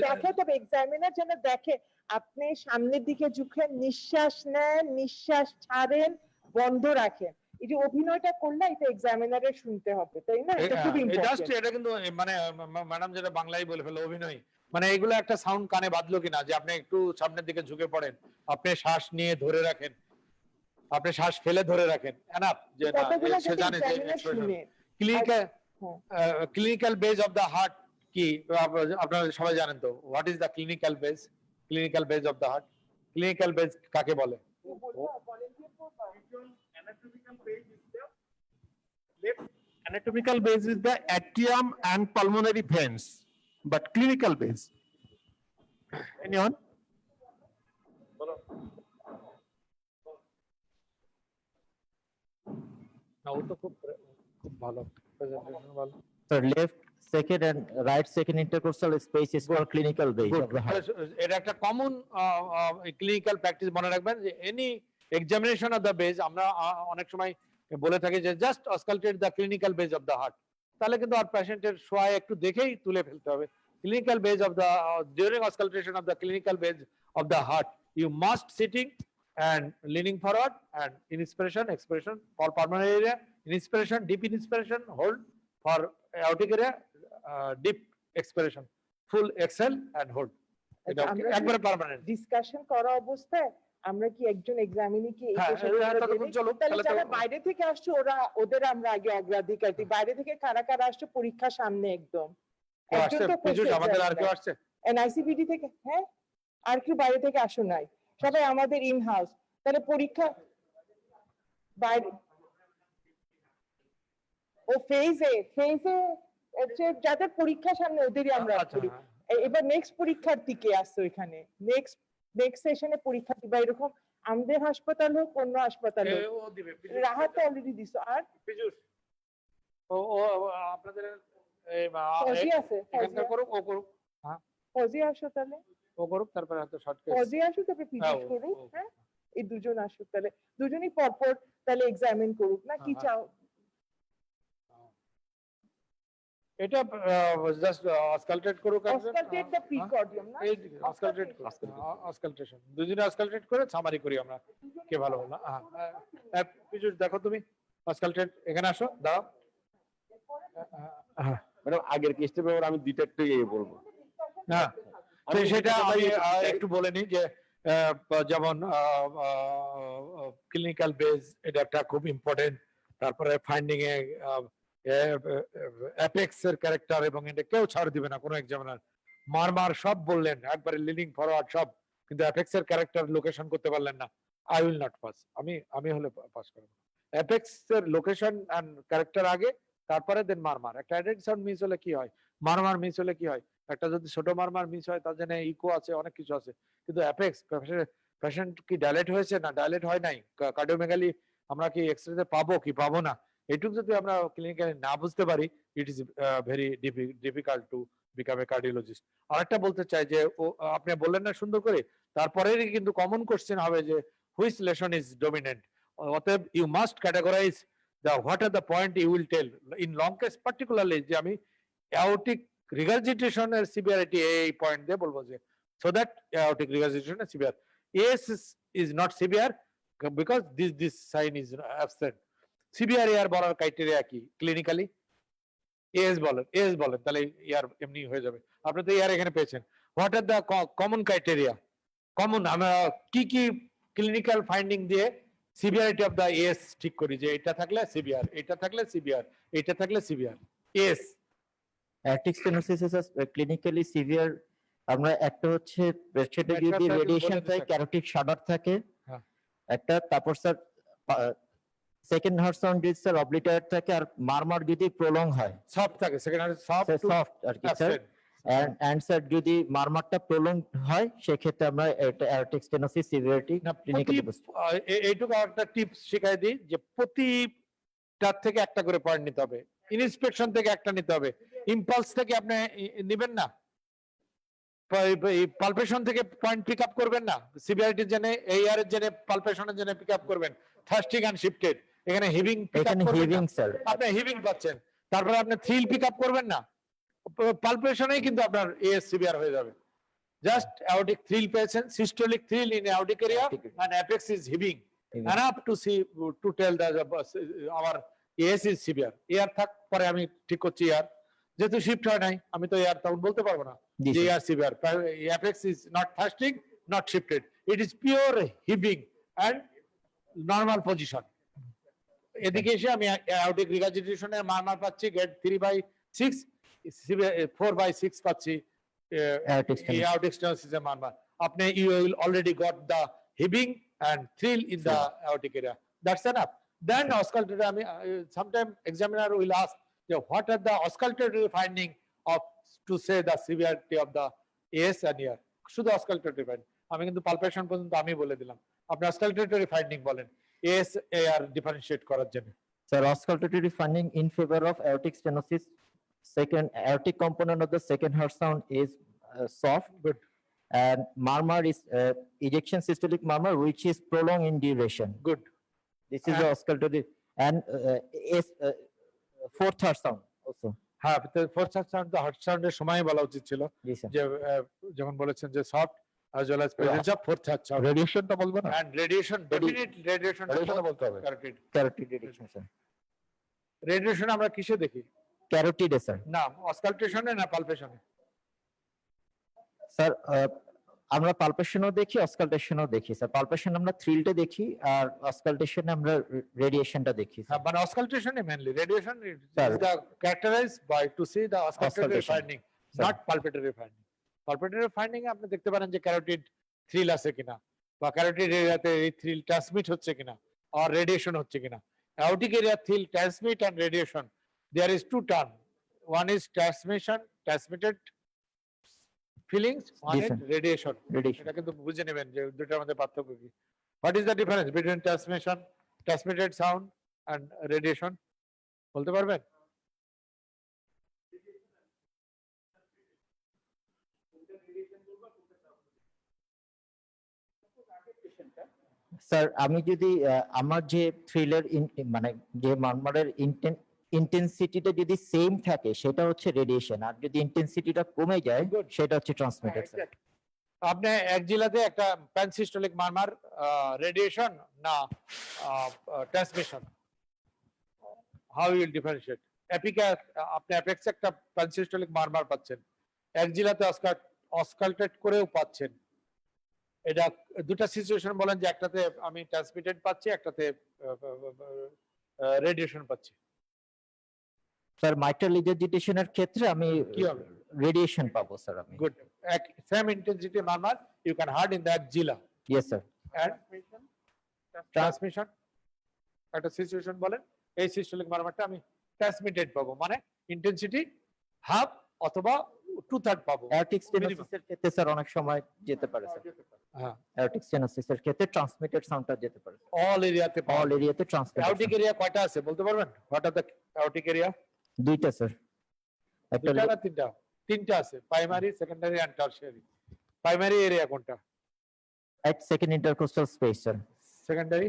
দেখে, তবে এক্সামিনার যেন দেখে আপনি সামনের দিকে ঝুঁকেন, নিঃশ্বাস নেন, নিঃশ্বাস ছাড়েন, বন্ধ রাখেন। এই যে অভিনয়টা করলে এটা এক্সামিনারের শুনতে হবে, তাই না? এটা খুব ইম্পর্টেন্ট। এটা কিন্তু মানে ম্যাডাম যেটা বাংলায় বলে ফেলো অভিনয়, মানে এগুলো একটা সাউন্ড কানে বাজলো কিনা, যে আপনি একটু সামনের দিকে ঝুঁকে পড়েন, আপনি শ্বাস নিয়ে ধরে রাখেন, আপনি শ্বাস ফেলে ধরে রাখেন, এনাফ যে না সে জানে যে clinical base of the heart কি আপনারা সবাই জানেন তো। What is the clinical base? Clinical base of the heart, clinical base কাকে বলে? Anatomical base is the atrium and pulmonary veins, but clinical base. Anyone? না ও তো খুব ভালো প্রেজেন্টেশন ভালো। So left second and right second intercostal space is called clinical base of the heart. এটা একটা common clinical practice মনে রাখবেন যে any examination of the base আমরা অনেক সময় বলে থাকি যে just auscultate the clinical base of the heart, তাহলে কিন্তু আর পেশেন্টের শোয়া একটু দেখেই তুলে ফেলতে হবে। Clinical base of the during auscultation of the clinical base of the heart you must sitting and leaning forward and inspiration expiration for pulmonary area, inspiration deep inspiration, hold for aortic area, deep expiration, full exhale and hold. এটা একবারে permanent. Discussion করা অবস্থায় আমরা কি একজন এক্সামিনিকে এই তাহলে যারা বাইরে থেকে আসছে ওদের আমরা আগে অগ্রাধিকার দিই। বাইরে থেকে কারা কারা আসছে পরীক্ষা সামনে একদম আমাদের আর কেউ আসছে এনআইসিবিডি থেকে? হ্যাঁ, আর কেউ বাইরে থেকে আসো নাই, সবাই আমাদের ইন হাউস। তাহলে পরীক্ষা বাইরে ও ফেজে যাদের পরীক্ষা সামনে ওদেরই আমরা করি। এবার নেক্সট পরীক্ষার্থীকে আসছো এখানে, নেক্সট সেশনে পরীক্ষা দিবা, এরকম আমাদের হাসপাতাল হোক অন্য হাসপাতাল হোক। রাহাত অলরেডি দিছো। আর ও আপনাদের ফজি আছে, এখানকার করুক, ও করুক। হ্যাঁ ফজি আসো, তাহলে ও করুক, তারপরে হয়তো শর্টকাট ফজি আসো, তারপরে পিজিট করুক। হ্যাঁ, এই দুজন আসুক, তাহলে দুজনই পরপর তাহলে এক্সামিন করুক না, কি চাও? এটা জাস্ট অসকালটেট করুক, অসকালটেট দ্য প্রিকর্ডিয়াম না, এই অসকালটেট অসকালটেশন দুজনে অসকালটেট করে সামারি করি আমরা কে ভালো হলো। হ্যাঁ পিজুস দেখো তুমি অসকালটেট এখানে আসো, দাও। ম্যাডাম আগের কেসটা ব্যাপারে আমি দুইটা একটু বলবো। হ্যাঁ সেটা আমি একটু বলে নিই যে যেমন ক্লিনিক্যাল বেজ এটা একটা খুব ইম্পর্টেন্ট। তারপরে ফাইন্ডিং এ অ্যাপেক্স এর ক্যারেক্টার, এবং এটা কেউ ছাড় দিবে না কোনো এক্সামিনার। মারমার সব বললেন একবারে লিনিং ফরওয়ার্ড সব, কিন্তু অ্যাপেক্স এর ক্যারেক্টার লোকেশন করতে পারলেন না, আই উইল নট পাস। আমি হলে পাস করব। অ্যাপেক্স এর লোকেশন এন্ড ক্যারেক্টার আগে, তারপরে দেন মারমার। একটা অ্যাডেড সাউন্ড মিস হলে কি হয়, মারমার মিস হলে কি হয়, একটা যদি ছোট মারমার মিস হয় তার জন্য ইকো আছে, অনেক কিছু আছে। কিন্তু অ্যাপেক্স পেশেন্ট কি ডাইলেট হয়েছে না ডাইলেট হয় নাই, কার্ডিওমেগালি আমরা কি এক্সরেতে পাবো কি পাবো না, এটুকু যদি আমরা ক্লিনিক্যালি না বুঝতে পারি, it is very difficult to become a cardiologist. আরেকটা বলতে চাই যে আপনি বললেন না সুন্দর করে, তারপরেই কিন্তু কমন কোশ্চেন হবে যে হুইচ লেশন ইজ ডমিনেন্ট। অতএব you must categorise the what are the point you will tell in long case particularly যে আমি aortic regurgitation এর severity এই পয়েন্ট দিয়ে বলবো যে so that aortic regurgitation is severe. AS is not severe because this sign is absent. Severe এর বলার criteria কি ক্লিনিক্যালি? AS বলেন তাহলে ইয়ার এমনি হয়ে যাবে। আপনি তো ইয়ার এখানে পেয়েছেন। What are the common criteria? Common আমরা কি কি ক্লিনিক্যাল ফাইন্ডিং দিয়ে সিভিয়ারিটি অফ দা এস ঠিক করি যে এটা থাকলে সিভিয়ার, এটা থাকলে সিভিয়ার, এটা থাকলে সিভিয়ার। S aortic stenosis is clinically severe. আমরা একটা হচ্ছে পেশেন্টে যদি রেডিয়েশন থাকে, ক্যারোটিড শাডার থাকে হ্যাঁ একটা, তারপর স্যার সেকেন্ড হার্ট সাউন্ড যদি স্যার অবলিটারেট থাকে, আর মারমার যদি প্রলং হয়, সফট থাকে, সেকেন্ড হার্ট সফট আর কি স্যার, এন্ড স্যার যদি মারমারটা প্রলং হয় সেক্ষেত্রে আমরা এটা অ্যার্টিক স্টেনোসিস সিভিয়ারিটি ক্লিনিক্যালি বুঝতে। এইটুকু একটা টিপস শিখাই দিই যে প্রতিটার থেকে একটা করে পয়েন্ট নিতে হবে, ইনস্পেকশন থেকে একটা নিতে হবে, ইম্পালস থেকে আপনি নেবেন না, পালপেশন থেকে পয়েন্ট পিক আপ করবেন না, সিভিয়ারিটির জন্য এআর এর জন্য পালপেশনের জন্য পিক আপ করবেন, থার্স্টিং এন্ড শিফটেড এখানে হিভিং পিক আপ করবেন না, আপনি হিভিং পাচ্ছেন, তারপরে আপনি থ্রিল পিক আপ করবেন না, পালপেশনেই কিন্তু আপনার এএস সিভিয়ার হয়ে যাবে। জাস্ট aortic thrill পেয়েছেন, systolic thrill in aortic area and apex is heaving enough to see to tell that our AS is severe. Air থাক পরে আমি ঠিক করছি, এয়ার যেহেতু শিফট হয় নাই আমি তো এয়ার তখন বলতে পারবো না যে air severe. apex is not thrusting, not shifted, it is pure heaving and normal position. এদিকে এসে আমি aortic regurgitation এর মান পাচ্ছি গ্রেড 3/6, 4/6 পাচ্ছি aortic stenosis এর মান। আপনি you will already got the heaving and thrill in the aortic area, that's enough. Then auscultatory আমি sometime examiner will ask what are the auscultatory finding of to say the severity of the AS and ER, শুধু auscultatory finding, আমি কিন্তু palpation পর্যন্ত আমি বলে দিলাম, আপনি auscultatory finding বলেন AS AR ডিফারেনশিয়েট করার জন্য। Sir, auscultatory finding in favor of aortic stenosis. Second, aortic component of the second heart sound is soft. Good. And murmur is ejection systolic murmur, which is prolonged in duration. Good. This is the auscultatory. And fourth heart sound also. হ্যাঁ, fourth sound তো heart সাউন্ডের সময় বলা উচিত ছিল, যে যখন বলেছেন যে soft as well as presence of fourth heart sound. রেডিয়েশনটা বলবো না, And radiation, definitely radiation বলতে হবে। Carotid radiation, sir. রেডিয়েশন আমরা কিসে দেখি? Carotid, sir. না অসকালটেশনে না পালপেশনে? স্যার আমরা পালপেশনও দেখি, অসকালটেশনও দেখি স্যার। পালপেশন আমরা থ্রিলটা দেখি, আর অসকালটেশনে আমরা রেডিয়েশনটা দেখি। হ্যাঁ, মানে অসকালটেশনে mainly radiation is the characterised by to see the auscultatory finding, not palpatory finding. Palpatory finding এ আপনি দেখতে পারেন যে ক্যারোটিড থ্রিল আছে কিনা, বা ক্যারোটিড এরিয়াতে এই থ্রিল ট্রান্সমিট হচ্ছে কিনা, আর রেডিয়েশন হচ্ছে কিনা। Aortic area thrill transmit and radiation, there is two term, one is transmission, transmitted feelings, one is radiation. এটা কিন্তু বুঝে নেবেন যে দুটোর মধ্যে পার্থক্য কি। What is the difference between transmission, transmitted sound and radiation? বলতে পারবেন? স্যার আমি যদি আমার যে থ্রিলের মানে যে মারমারের ইন্টেন্সিটিটা যদি সেম থাকে সেটা হচ্ছে রেডিয়েশন, আর যদি ইন্টেন্সিটিটা কমে যায় সেটা হচ্ছে ট্রান্সমিটেড। আপনি এক জিলাতে একটা প্যানসিস্টোলিক মারমার রেডিয়েশন না transmission, how you will differentiate? এপিকে আপনি অ্যাপেক্সে একটা প্যানসিস্টোলিক মারমার পাচ্ছেন, এক জিলাতে অসকালটেট করেও পাচ্ছেন। এটা দুটা সিচুয়েশন বলেন যে একটাতে আমি ট্রান্সমিটেড পাচ্ছি, একটাতে রেডিয়েশন পাচ্ছি। স্যার মাইট্রাল রিজার্জিটেশনের ক্ষেত্রে আমি কি হবে? রেডিয়েশন পাবো স্যার আমি। Good. Same intensity murmur you can heard in the axilla. Yes sir. And transmission একটা সিচুয়েশন বলেন, এই সিস্টোলিক মারমারটা আমি ট্রান্সমিটেড পাবো, মানে ইন্টেন্সিটি হাফ অথবা 2/3 পাবো। অ্যাওর্টিক স্টেনোসিসের ক্ষেত্রে স্যার অনেক সময় যেতে পারে স্যার। হ্যাঁ, অ্যাওর্টিক স্টেনোসিসের ক্ষেত্রে ট্রান্সমিটেড সাউন্ডটা যেতে পারে। অল এরিয়াতে অল এরিয়াতে ট্রান্সমিটেড। অ্যাওর্টিক এরিয়া কয়টা আছে বলতে পারবেন? What are the aortic area? দুইটা স্যার। একটা দুইটা না তিনটা? তিনটা আছে, primary, secondary and tertiary. Primary area কোনটা? at second intercostal space sir. Secondary?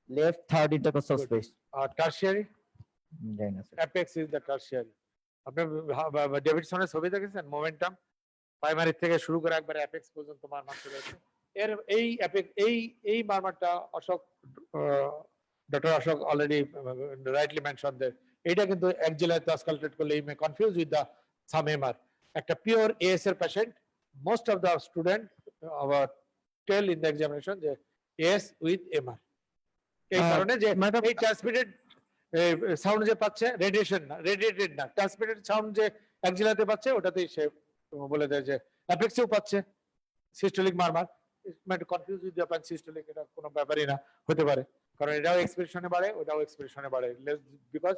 Left third intercostal space. আর টারশিয়ারি? জানি না sir. Apex is the tertiary. আপনি ডেভিডসনের ছবি দেখেছেন? মোমেন্টাম প্রাইমারি থেকে শুরু করে একবার অ্যাপেক্স পর্যন্ত মারমার চলে আসে। এর এই মারমারটা Ashok, doctor Ashok already rightly mention that এটা কিন্তু অ্যাক্সিলারিতে অসকালটেট করলে you may confuse with the some MR. একটা পিওর এএস এর patient, most of the student our tell in the examination যে এএস উইথ এমআর। এই কারণে যে এই ট্রান্সমিটেড সাউন্ড যে পাচ্ছে রেডিয়েশন না, রেডিয়েটেড না, ট্রান্সমিটেড সাউন্ড যে অ্যাক্সিলারিতে পাচ্ছে ওটাতেই সে বলে দেয় যে অ্যাপেক্সেও পাচ্ছে সিস্টোলিক মারমার। একটু কনফিউজ উইথ দ্য সিস্টোলিক, এটা কোনো ব্যাপারই না, হতে পারে, কারণ এটাও এক্সপ্রেশনে বাড়ে ওটাও এক্সপ্রেশনে বাড়ে, because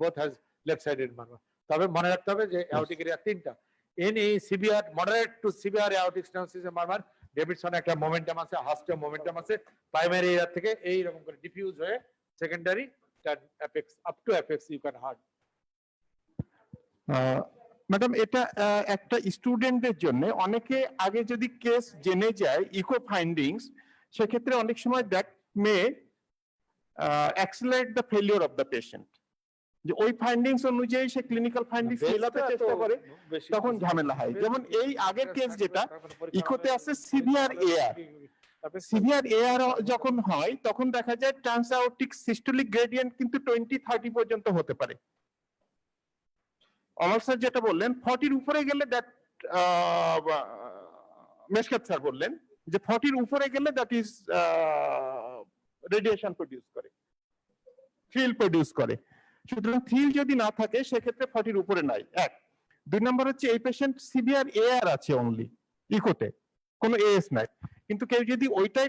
both has left sided মারমার। তবে মনে রাখতে হবে যে অ্যাওর্টিক এরিয়া তিনটা। এই severe, moderate to severe aortic stenosis murmur ডেভিডসনে একটা মোমেন্টাম আছে, হাস্টে মোমেন্টাম আছে, প্রাইমারি এরিয়া থেকে এই রকম করে ডিফিউজ হয়ে secondary apex up to apex you can heard. Madam, এটা একটা স্টুডেন্টদের জন্য অনেকে আগে যদি কেস জেনে যায় ইকো ফাইন্ডিংস, সেক্ষেত্রে অনেক সময় that may accelerate the failure of the patient. যে ওই ফাইন্ডিংস অনুযায়ী সে ক্লিনিক্যাল ফাইন্ডিংস মেলাতে চেষ্টা করে, তখন ঝামেলা হয়। যেমন এই আগের কেস যেটা ইকোতে আছে সিভিয়ার এয়ার, সিভিয়ার এয়ার যখন হয় তখন দেখা যায় ট্রান্সআওর্টিক সিস্টোলিক গ্রেডিয়েন্ট কিন্তু 20-30 পর্যন্ত হতে পারে। অমর স্যার যেটা বললেন 40-র উপরে গেলে দ্যাট, মেশকাত স্যার বললেন যে 40-র উপরে গেলে দ্যাট ইজ রেডিয়েশন প্রডিউস করে, ফিল প্রডিউস করে। সুতরাং ফিল যদি না থাকে সেক্ষেত্রে 40-র উপরে নাই। এক, দুই নম্বর হচ্ছে এই পেশেন্ট সিভিয়ার এয়ার আছে অনলি ইকোতে, কোনো এএস নাই, কিন্তু কেউ যদি ওইটাই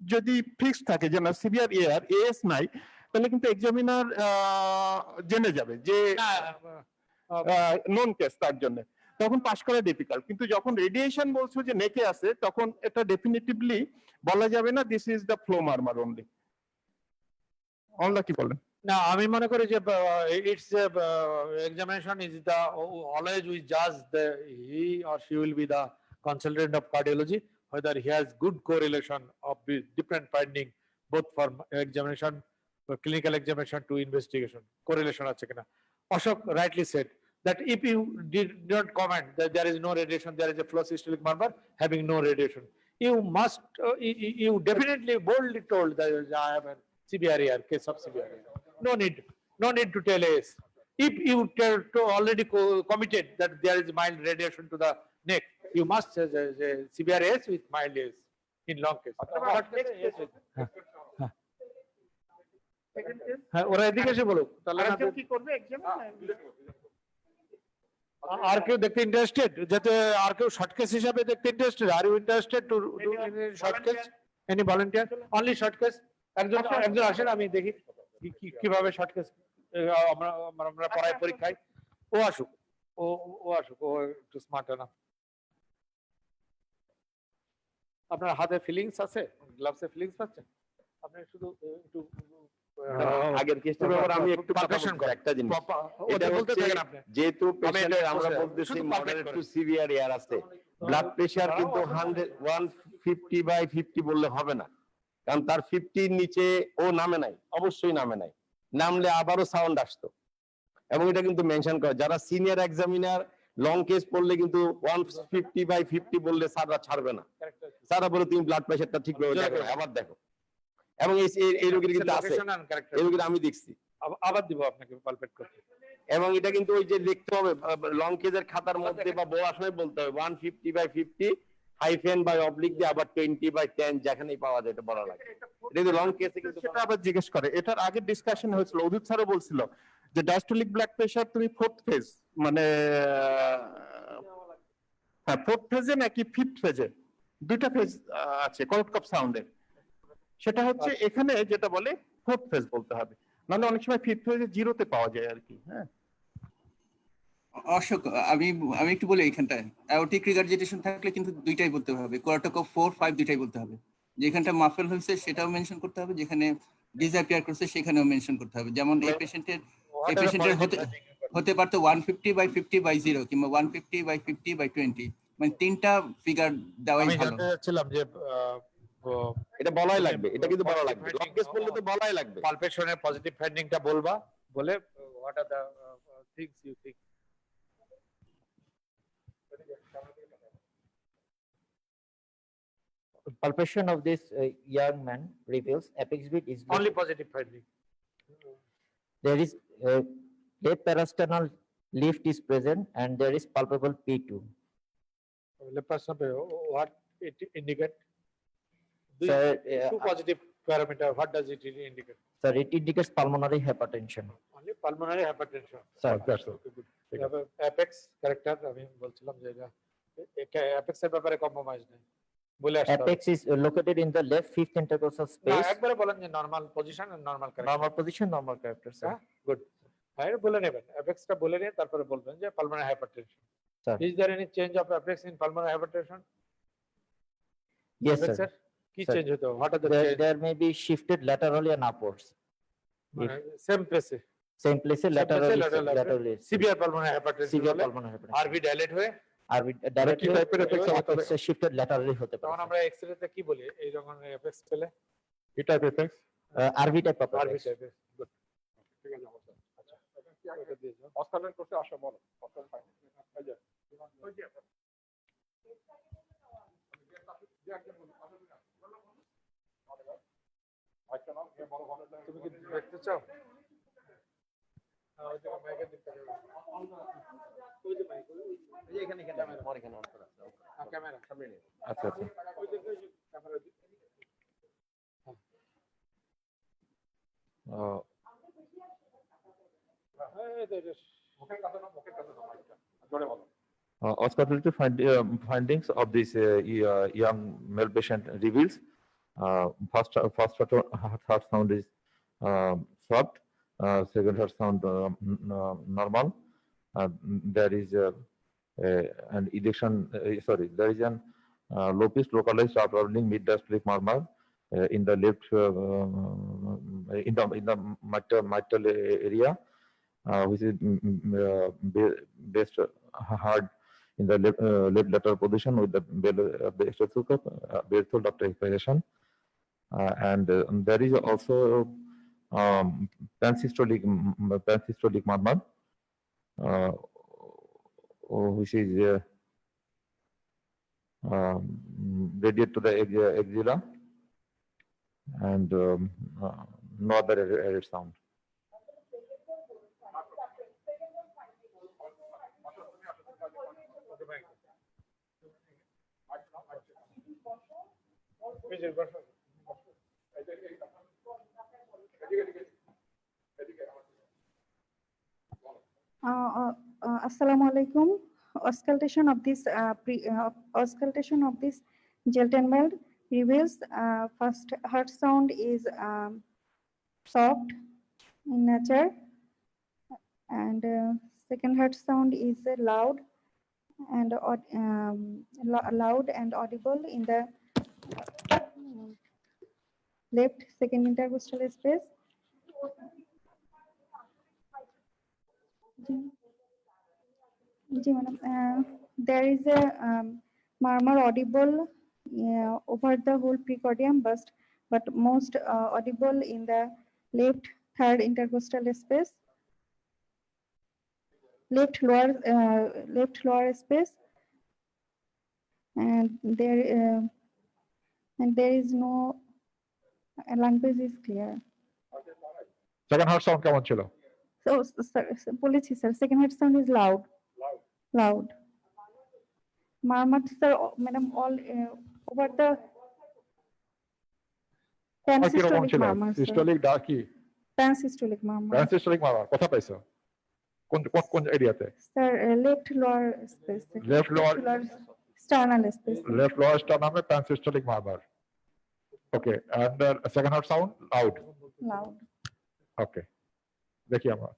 যদি ফিক্স থাকে যে না সিভিয়ার এয়ার এএস নাই, তাহলে কিন্তু এক্সামিনার জেনে যাবে যে নন কেস, তার জন্য তখন পাস করা ডিফিকাল্ট। কিন্তু যখন রেডিয়েশন বলছো যে নেকে আছে, তখন এটা ডেফিনিটিভলি বলা যাবে না this is the flow murmur only. অনলা কি বলেন? না, আমি মনে করি যে it's examination is the always we জাজ the he or she will be the consultant of cardiology whether he has good correlation of the different finding both for examination, for clinical examination to investigation, correlation আছে কিনা। Ashok rightly said that if you did not comment that there is no radiation, there is a flow systolic murmur having no radiation, you must you definitely boldly told that I have a severe AR, case of severe AR. No need to tell AS. If you tell to already committed that there is mild radiation to the neck, you must say severe AS with mild AS in long case. হ্যাঁ, ওরা এদিকে এসে বলুক, তাহলে কি করবে exam? আর কেউ দেখতে ইন্টারেস্টেড, যাতে আর কেউ শর্ট কেস হিসাবে দেখতে interested? Are you interested to do short case? Any volunteer? Only short case? একজন আসেন, আমি দেখি কিভাবে শর্ট কেস আমরা পড়াই পরীক্ষায়। ও আসুক, ও আসুক, ও একটু স্মার্ট না। আপনার হাতে ফিলিংস আছে, গ্লাভসে ফিলিংস পাচ্ছেন? আপনি শুধু একটু আগের কেসটার ব্যাপারে আমি একটু পারফেকশন করে একটা জিনিস, এটা বলতে হচ্ছে থাকেন আপনি। যেহেতু পেশেন্টের আমরা শুধু বলতেছি perfect মডারেট করে। টু সিভিয়ার এয়ার আছে, ব্লাড প্রেশার কিন্তু 150/50 বললে হবে না, কারণ তার 50-র নিচে ও নামে নাই, অবশ্যই নামে নাই, নামলে আবারও সাউন্ড আসতো। এবং এটা কিন্তু মেনশন করে, যারা সিনিয়র এক্সামিনার লং কেস পড়লে কিন্তু 150/50 বললে স্যাররা ছাড়বে না, স্যাররা বলে তুমি ব্লাড প্রেশারটা ঠিকভাবে দেখো, আবার দেখো। এবং এই রোগীর কিন্তু আছে, এই রোগীর আমি দেখছি, আবার দিব আপনাকে পালপেট করতে। এবং এটা কিন্তু ওই যে লিখতে হবে লং কেজের খাতার মধ্যে বা বলার সময় বলতে হবে 150/50 হাইফেন বাই অবলিক দিয়ে আবার 20/10 যেখানেই পাওয়া যায় এটা বলা লাগে। এটা কিন্তু লং কেসে কিন্তু সেটা আবার জিজ্ঞেস করে। এটার আগে ডিসকাশন হয়েছিল, অদূত স্যারও বলছিল যে ডায়াস্টোলিক ব্লাড প্রেশার তুমি ফোর্থ ফেজ মানে হ্যাঁ ফোর্থ ফেজে নাকি ফিফথ ফেজে, দুইটা ফেজ আছে করোটকপ সাউন্ডের। সেটা হচ্ছে এখানে যেটা বলে ফোর্থ ফেজ বলতে হবে, নাহলে অনেক সময় ফিফথ ফেজে জিরোতে পাওয়া যায় আর কি। হ্যাঁ অশোক, আমি আমি একটু বলি এখানটায় অ্যাওর্টিক রিগার্জিটেশন থাকলে কিন্তু দুইটাই বলতে হবে, কোয়ার্টাকপ 4, 5 দুইটাই বলতে হবে। যেখানটা মাফেল হয়েছে সেটাও মেনশন করতে হবে, যেখানে ডিসঅ্যাপিয়ার করছে সেখানেও মেনশন করতে হবে। যেমন এই পেশেন্টের হতে পারতো 150/50/0 কিংবা 150/50/20, মানে তিনটা ফিগার দেওয়াই আমি ভালো। জানতে চাচ্ছিলাম যে এটা বলাই লাগবে, এটা কিন্তু বলা লাগবে, লং কেস বললে তো বলাই লাগবে। পালপেশনের পজিটিভ ফাইন্ডিংটা বলবা, বলে what are the things you think. Palpation of this young man reveals apex beat is Only positive finding. there is left parasternal lift is present and there is palpable P2. What it indicate? So, Two positive parameter. What does it indicate? sir, it indicates pulmonary hypertension. Only pulmonary hypertension. Sir, That's all. Okay, good. Apex character আমি বলছিলাম যে apex এর ব্যাপারে compromise নেই বলে আসছে। apex is located in the left fifth intercostal না space. একবারে বলেন যে normal position and normal character. Normal position, normal character, sir. Good. হ্যাঁ বলে নেবেন, অ্যাপেক্সটা বলে নিয়ে তারপরে বলবেন যে pulmonary hypertension. Sir. Is there any change of apex in pulmonary hypertension? Yes, sir. কি Sir. চেঞ্জ হতো? What are the There, change? there may be shifted laterally and upwards. Same প্লেসে Same place, laterally. Severe pulmonary hypertension Severe হলে pulmonary hypertension. RV dilate হয়ে Are we directly type এর apex হবে তবে? apex shifted laterally হতে তখন পারে? আমরা এক্সরে তে কি বলি এই যখন অ্যাপেক্স পেলে? কি type effects? RV type of আরবি apex. টাইপের। গুড। ঠিক আছে অবস্থা। আচ্ছা এটা দিয়ে যাও। অস্কালের কোর্সে আসো বলো। অস্কাল ফাইন। এই যে ওই যে তুমি কি দেখতে চাও? ওই যে মাইকের দিকটা যাবে। ওই যে মাইক ওই এখানে আমার এখানে অন করা আছে। ক্যামেরা সামনে নিয়ে। আচ্ছা আচ্ছা। ওই যে camera Auscultative findings of this young male patient reveals first heart sound is soft, second heart sound normal. There is an ejection. There is an low pitch localized traveling mid diastolic murmur in the left in the mitral area, which is based hard in the left lateral position with the stethoscope threshold after expiration, and there is also pansystolic murmur, which is radiate to the axilla, and no other added sound. Assalamu alaikum. Auscultation of this gentleman reveals first heart sound is soft in nature, and second heart sound is loud and audible in the left second intercostal space. There is a murmur audible over the whole precordium, but most audible in the left third intercostal space, left lower space, and there is no language is clear. Second heart sound কেমন ছিল? So, policy, sir. Second heart sound is loud. Loud. Murmur, sir, madam, all over the কিরকম pansystolic ছিল? murmur, sir. Systolic ডাকি Pansystolic murmur. Pansystolic murmur, কোথা পাইছো? কোন এরিয়াতে? Sir, left lower space. Left lower sternal space. left lower sternum pansystolic murmur. Okay, and the second heart sound loud. Loud. Okay, দেখি আমরা।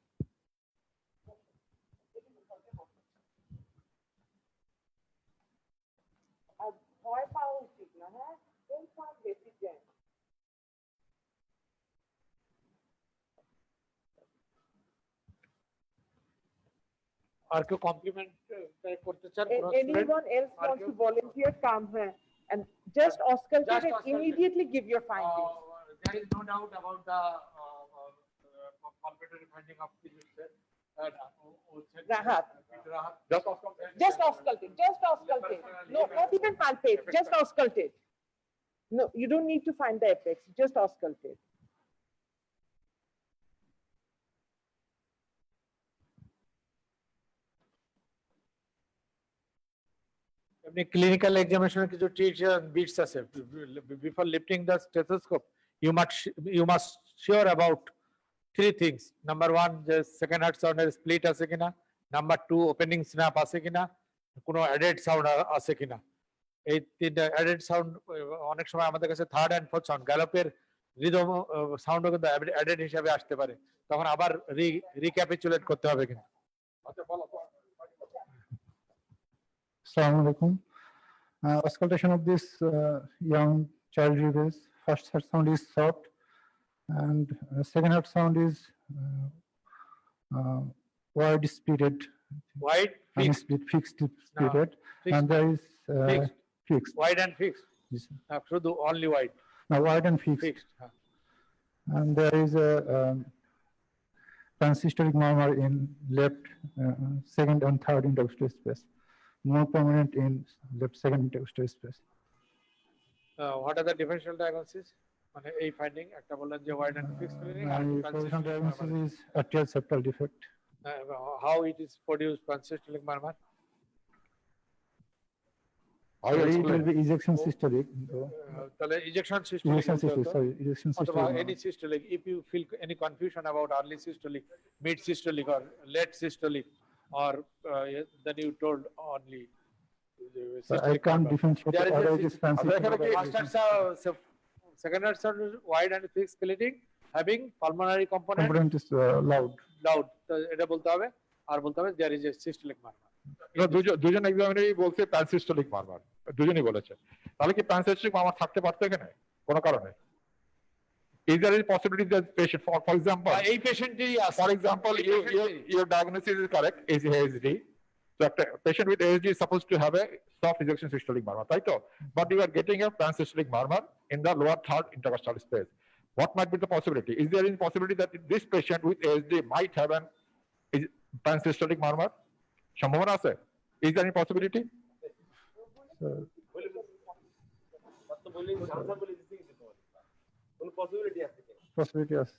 আর ভয় পাওয়া উচিত না, হ্যাঁ? Don't sound hesitant. আর কেউ কমপ্লিমেন্ট করতে চান? Anyone else wants to volunteer, come here and just auscultate Just and auscultate. immediately give your findings. There is no doubt about the complementary finding of physics. Rahat. Just auscultate. Just auscultate, just auscultate. No, not even palpate, just auscultate. No, you don't need to find the apex, just auscultate. এমনি clinical এক্সামিনেশনের কিছু tricks and bits আছে। Before lifting the stethoscope you must sure about three things. Number one, যে second heart সাউন্ডের split আছে কিনা। Number two, opening snap আছে কিনা, কোনো অ্যাডেড সাউন্ড আছে কিনা। এই তিনটা অ্যাডেড সাউন্ড অনেক সময় আমাদের কাছে থার্ড এন্ড ফোর্থ সাউন্ড গ্যালোপের রিদম সাউন্ডও কিন্তু অ্যাডেড হিসাবে আসতে পারে, তখন আবার রিক্যাপিচুলেট করতে হবে কিন্তু। Assalamu alaikum. Auscultation of this young child reveals first heart sound is soft, and second heart sound is wide splitted. Wide, fixed, fixed splitted, fixed. and there is Fixed. fixed. Wide and fixed. Yes, sir. শুধু only wide. Now wide and fixed. Fixed. And there is a pansystolic murmur in left second and third intercostal space, more prominent in left second intercostal space. What are the differential diagnosis? মানে এই finding একটা বললেন যে wide and fixed clearing, And positional diagnosis is atrial septal defect. how it is produced pansystolic murmur? It will be ejection systolic. তাহলে ejection Ejection systolic systolic, sorry, ejection অথবা systolic. any systolic. If you feel any confusion about early systolic, mid systolic or late systolic, or then you told only I can't differentiate There is a whether it is pansystolic. second heart sound is wide and fixed splitting, having pulmonary component Component is loud. loud. তো এটা বলতে হবে, আর বলতে হবে there is a systolic murmur. দুজন এক্সামিনারই বলছে প্যানসিস্টোলিক মারমার, দুজনই বলেছে। তাহলে কি প্যানসিস্টোলিক মারমার থাকতে পারতো এখানে কোনো কারণে? Is there any possibility that patient, for example, এই পেশেন্টেরই আছে। for example, your diagnosis is correct, is ASD. So a patient with ASD is supposed to have a soft ejection systolic murmur, right? But you are getting a pansystolic murmur in the lower third intercostal space. What might be the possibility? Is there any possibility that this patient with ASD might have an pansystolic murmur? সম্ভাবনা আছে? Is there any possibility? Possibility is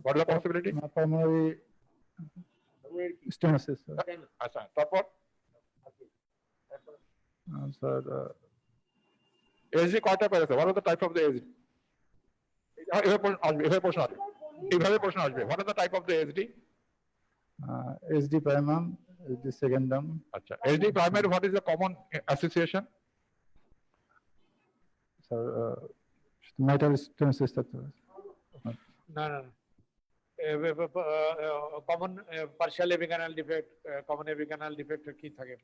What is the possibility? pulmonary stenosis. আচ্ছা, তারপর Sir, ASD কয়টা পেয়েছে? What are the type of the ASD? এভাবে প্রশ্ন আসবে। What are the type of the ASD? SD primum, SD secondum. আচ্ছা, ASD primary, what is the common association? Sir, mitral stenosis. No. Common partial epicanal defect, common epicanal defect কি থাকে?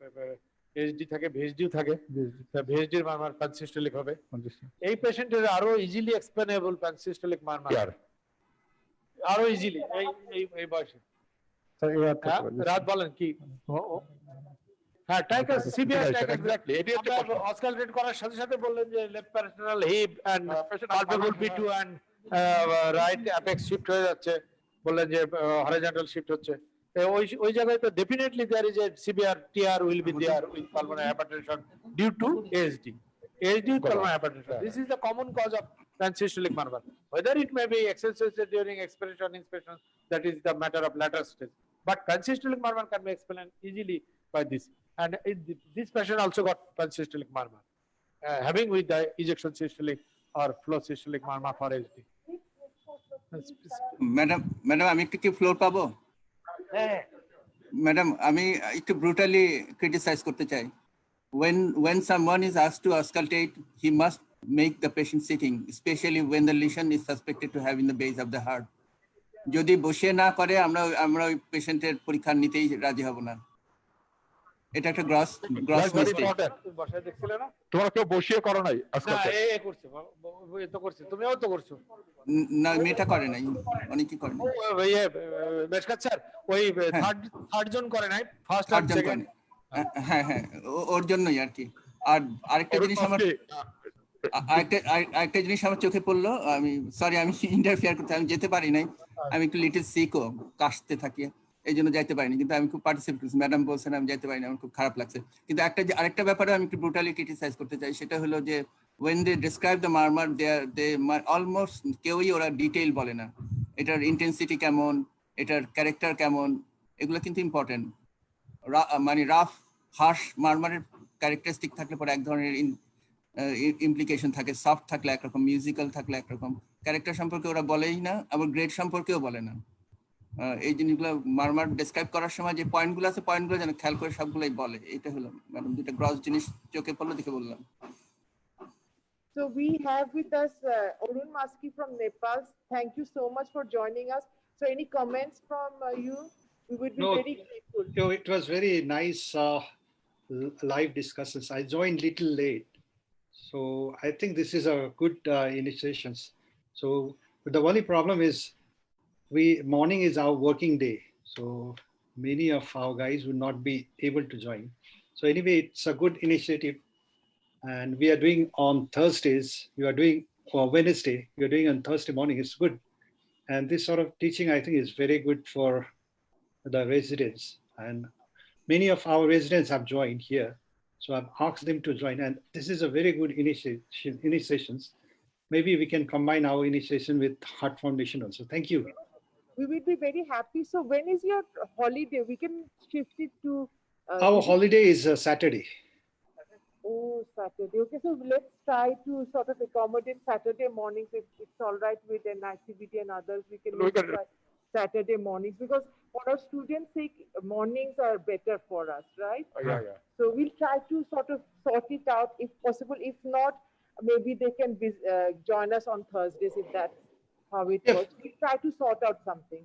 HD থাকে, ভিএসডিও থাকে। ভিএসডির মারমার প্যানসিস্টোলিক হবে। এই পেশেন্টের আরো ইজিলি এক্সপ্লেনেবল প্যানসিস্টোলিক মারমার, আরো ইজিলি এই বয়সে। রাত বলেন কি? হ্যাঁ, টাইকাস সিভিয়ার টাইকাস, এক্স্যাক্টলি এটি হচ্ছে প্রশ্ন। অস্কালটেট করার সাথে সাথে বললেন যে left parasternal heave and palpable P2 and right apex shift হয়ে যাচ্ছে, বললেন যে হরিজন্টাল শিফট হচ্ছে। ওই জায়গায় তো definitely there is a severe TR will be there with pulmonary hypertension due to ASD with pulmonary hypertension. This is the common cause of pansystolic murmur. Whether it may be excessive during expiration, inspection, that is the matter of later stage. But pansystolic murmur can be explained easily by this. And this patient also got pansystolic murmur, having with the ejection systolic or flow systolic murmur for ASD. Madam আমি একটু কি floor পাবো? Madam আমি একটু brutally criticise করতে চাই। When someone is asked to auscultate, he must make the patient sitting, especially when the lesion is suspected to have in the base of the heart. যদি বসে না করে আমরা ওই পেশেন্টের পরীক্ষা নিতেই রাজি হব না। এটা একটা gross That's very mistake. important. বাসায় দেখছিলে না? তোমরা কেউ বসিয়ে করো নাই না, আজকাল? এ করছে, এ তো করছে, তুমিও তো করছো। না মেয়েটা করে নাই, অনেকে করে নাই। মেশকাত স্যার, ওই হ্যাঁ। থার্ড জন করে নাই, ফার্স্ট আর থার্ড জন করে সেকেন্ড। নাই। হ্যাঁ হ্যাঁ ওর জন্যই আর কি। আর আরেকটা জিনিস আরেকটা জিনিস আমার চোখে পড়লো, আমি সরি আমি ইন্টারফেয়ার করতে আমি যেতে পারি নাই, আমি একটু লিটল সিকও কাশতে থাকি, এই জন্য যাইতে পারিনি, কিন্তু আমি খুব পার্টিসিপেট করছি। ম্যাডাম বলছেন আমি যাইতে পারিনি, আমার খুব খারাপ লাগছে। কিন্তু আরেকটা ব্যাপারে আমি একটু ব্রুটালি ক্রিটিসাইজ করতে চাই, সেটা হলো যে when they describe the murmur they almost কেউই ওরা ডিটেইল বলে না, এটার ইন্টেন্সিটি কেমন, এটার ক্যারেক্টার কেমন, এগুলো কিন্তু ইম্পর্টেন্ট। মানে রাফ হার্শ মারমারের ক্যারেক্টারিস্টিক থাকলে পরে এক ধরনের ইমপ্লিকেশন থাকে, সফট থাকলে একরকম, মিউজিক্যাল থাকলে একরকম। ক্যারেক্টার সম্পর্কে ওরা বলেই না, আবার গ্রেড সম্পর্কেও বলে না। এই জিনিসগুলো মারমার ডেসক্রাইব করার সময় যে পয়েন্টগুলো আছে, পয়েন্টগুলো যেন খেয়াল করে সবগুলোই বলে। এটা হলো ম্যাডাম যেটা গ্রস জিনিস চোখে পড়লো দেখে বললাম। So we have with us Arun Maski from Nepal. Thank you so much for joining us. So any comments from you? We would be very grateful. No, it was very nice live discussions. I joined little late, so I think this is a good initiations. So the only problem is morning is our working day, so many of our guys would not be able to join. So anyway, it's a good initiative, and we are doing on Thursdays. You are doing for Wednesday. You are doing on Thursday morning. It's good, and this sort of teaching I think is very good for the residents, and many of our residents have joined here, so I've asked them to join, and this is a very good initiations. Maybe we can combine our initiation with Heart Foundation also. Thank you. We will be very happy. So when is your holiday? We can shift it to Our holiday is Saturday. Oh, Saturday. Okay, so let's try to sort of accommodate Saturday mornings. If it's all right with an activity and others, we can try Saturday mornings, because for our students' sake, mornings are better for us, right? Yeah. So we'll try to sort of sort it out if possible. If not, maybe they can join us on Thursdays if that's how it works. We'll try to sort out something.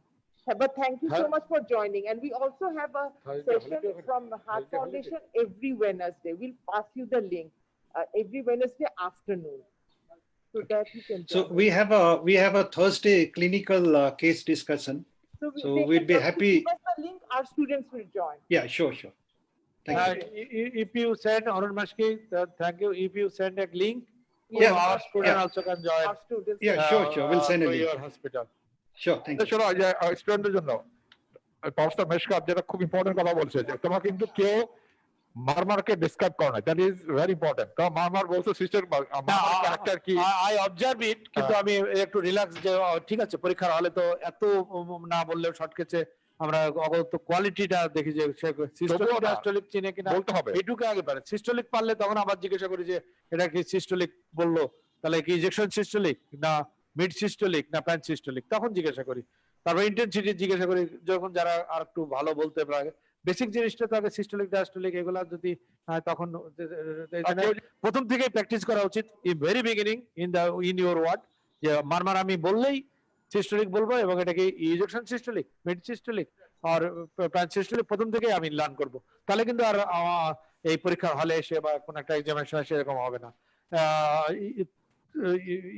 But thank you so much for joining. And we also have a session from Heart Foundation every Wednesday. We'll pass you the link every Wednesday afternoon, so that you can join. So we have a Thursday clinical case discussion. So we'd be happy. Give us the link. Our students will join. Yeah, sure. Thank you. If you send Arun Maski, thank you. If you send a link, our student also can join. Our students. Yeah, sure. We'll send a to link. your hospital. Sure, thank you. শোনো, স্টুডেন্টদের জন্য professor Mishkat যেটা খুব important কথা বলছে, যে তোমরা কিন্তু কেউ মারমারকে ডিসক্রাইব করো না। That is very important. তো মারমার বলছো সিস্টার মারমার ক্যারেক্টার কি, আই অবজার্ভ ইট, কিন্তু আমি একটু রিল্যাক্স যে ঠিক আছে, পরীক্ষার হলে তো এত না বললেও শর্টকেটে আমরা অগত কোয়ালিটিটা দেখি যে সিস্টোলিক ডায়াস্টোলিক চিনে কিনা বলতে হবে। এইটুকু আগে পারে। সিস্টোলিক পারলে তখন আবার জিজ্ঞাসা করি যে এটা কি সিস্টোলিক বললো, তাহলে কি ইনজেকশন সিস্টোলিক না মিড সিস্টোলিক না প্যান সিস্টোলিক, তখন জিজ্ঞাসা করি। তারপর ইন্টেন্সিটি জিজ্ঞাসা করি যখন যারা আর একটু ভালো বলতে পারে। বেসিক জিনিসটা তো আগে সিস্টোলিক ডায়াস্টোলিক এগুলা যদি তখন প্রথম থেকেই প্র্যাকটিস করা উচিত। Very beginning in your ward, যে মারমার আমি বললেই সিস্টোলিক বলবো, এবং এটাকে ইনজেকশন সিস্টোলিক, মিড সিস্টোলিক আর প্যান সিস্টোলিক প্রথম থেকেই আমি লার্ন করব। তাহলে কিন্তু আর এই পরীক্ষার হলে এসে বা কোন একটা এক্সামিনেশন এসে এরকম হবে না।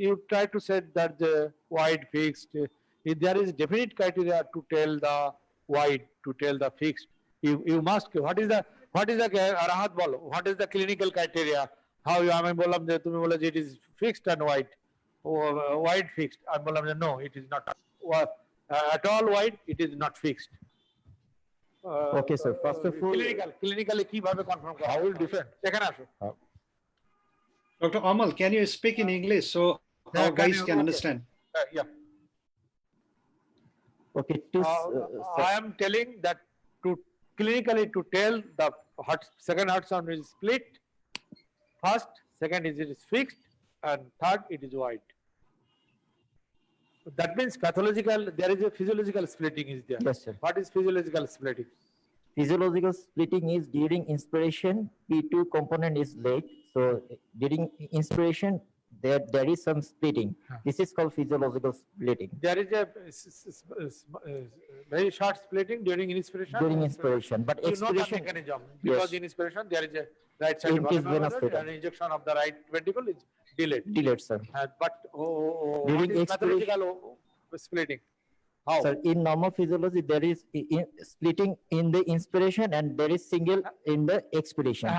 You try to say that the wide fixed, if there is definite criteria to tell the wide, to tell the fixed, you must, what is the Rahat bolo, what is the clinical criteria? How you আমি বললাম যে তুমি বলে যে it is fixed and wide, wide fixed, আমি বললাম যে no, it is not at all wide, it is not fixed. Okay, sir. First of all, clinically কিভাবে কনফার্ম করা, how will different এখানে আসো। Dr. Amal, can you speak in English so our guys can understand? Yeah. okay, I am telling that to clinically to tell the second heart sound is split, first, second is it is fixed, and third it is wide. That means pathological, there is a physiological splitting is there. Yes, sir. What is physiological splitting? Physiological splitting is during inspiration, P2 component is late. So during inspiration, there is some splitting. This is called physiological splitting. There is a very short splitting during inspiration. During inspiration, but You know the expiration, mechanism, because yes. in inspiration there is a right side Increased volume venous overload freedom. and injection of the right ventricle is delayed. Delayed, sir. But what During is expiration- pathological splitting? How? Sir, in normal physiology, there is splitting in the inspiration and there is single in the expiration.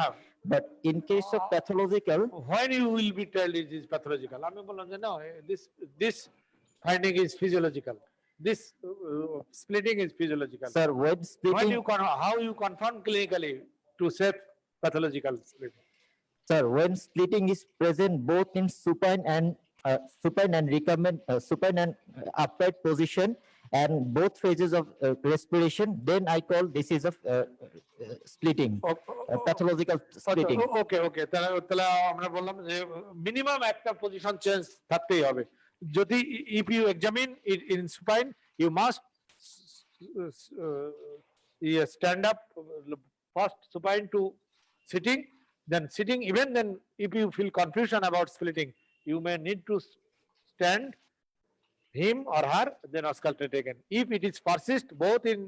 But in case of pathological, When you will be told it is pathological? I mean, no, this finding is physiological. This splitting is physiological. sir, when When splitting, you how you confirm clinically to say pathological splitting? sir, when splitting is present both in supine and recumbent, supine and upright position, and both phases of respiration, then I call this is a splitting, pathological splitting. Okay. তাহলে আমরা বললাম যে minimum একটা position change থাকতেই হবে। যদি if you examine it in supine, you must stand up first supine to sitting, then sitting. Even then, if you feel confusion about splitting, you may need to stand him or her, then auscultate again. If it is persist both in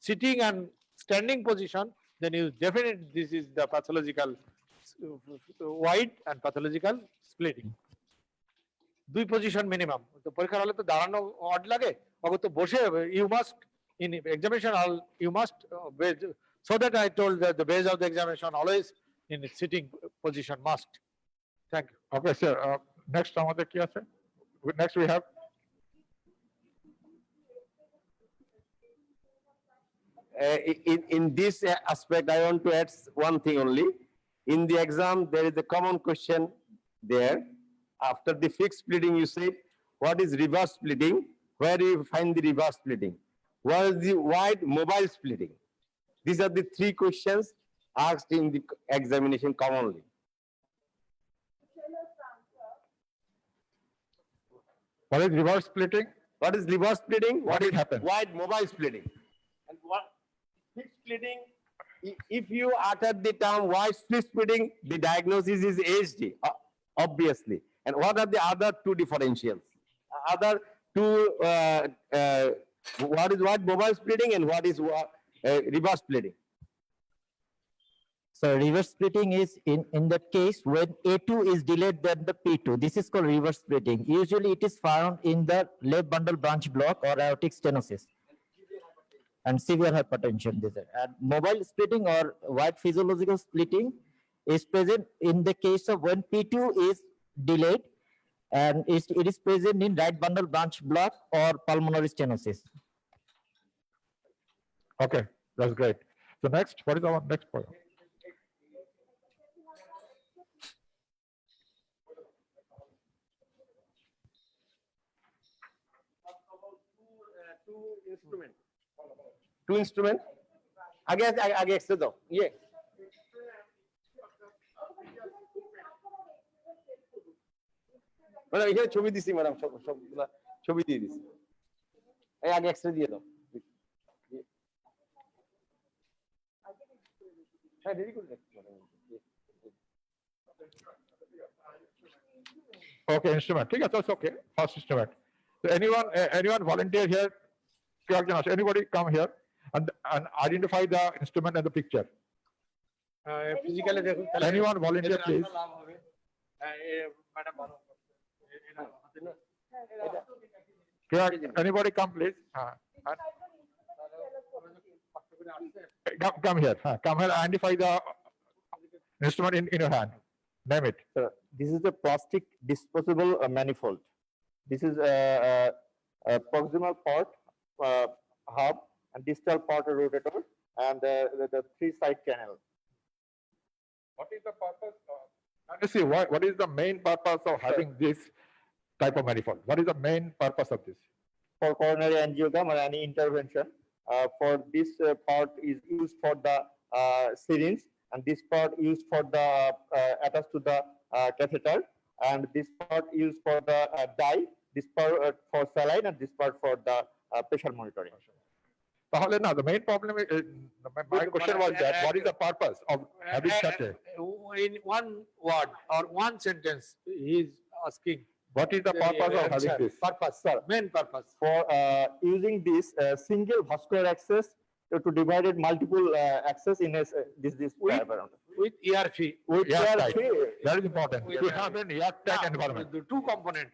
sitting and standing position, then you definitely this is the pathological wide and pathological splitting. দুই position minimum তো পরীক্ষার হলে তো দাঁড়ানো odd লাগে অগত তো বসে you must in examination hall you must so that I told that the base of the examination always in sitting position must. Thank you. Okay, sir. Next, আমাদের কি আছে? Next we have In this aspect, I want to add one thing only. In the exam, there is a common question there. After the fixed splitting, you say, what is reverse splitting? Where do you find the reverse splitting? What is the wide mobile splitting? These are the three questions asked in the examination commonly. what is reverse splitting? What is reverse splitting? What What will is happen? wide mobile splitting? And what fixed splitting? If you utter the term wide splitting, the diagnosis is HD, obviously. And what are the other two differentials? Other two, what is wide mobile splitting and what is reverse splitting? So reverse splitting is in that case when A2 is delayed than the P2. This is called reverse splitting. Usually it is found in the left bundle branch block or aortic stenosis and severe hypertension. And mobile splitting or wide physiological splitting is present in the case of when P2 is delayed and it is present in right bundle branch block or pulmonary stenosis. Okay, that's great. So next, what is our next point? Two instrument. आगे x ray दो ये madam এখানে ছবি দিছি madam সবগুলা ছবি দিয়ে দিছি এই আগে এক্সরে দিয়ে দাও হ্যাঁ দেরি করে Okay, instrument. ঠিক আছে, that's okay. First instrument. So anyone volunteer here? Anybody come here and identify the instrument and the picture. Physically দেখুন Anyone volunteer, please? ম্যাডাম ভালো Anybody come, please? Come here. Come here. Identify the instrument in your hand. Name it. This is a plastic disposable manifold. This is a proximal port, hub, and distal port rotator, and the three-side channel. What is the purpose? Let me see. What is the main purpose of having this type of manifold? What is the main purpose of this? For coronary angiogram or any intervention, for this part is used for the syringe, and this part used for the attached to the catheter, and this part used for the dye. this part for saline and this part for the pressure monitoring. তাহলে না, the main problem is, my question was that what is the purpose of having such a, In one word or one sentence, he is asking. what is the purpose of having answer. this? Purpose, main purpose. For using this single vascular access to divided multiple access in this parameter. With ERP. With airtight. ERP. That is important. To have an airtight environment. The two component,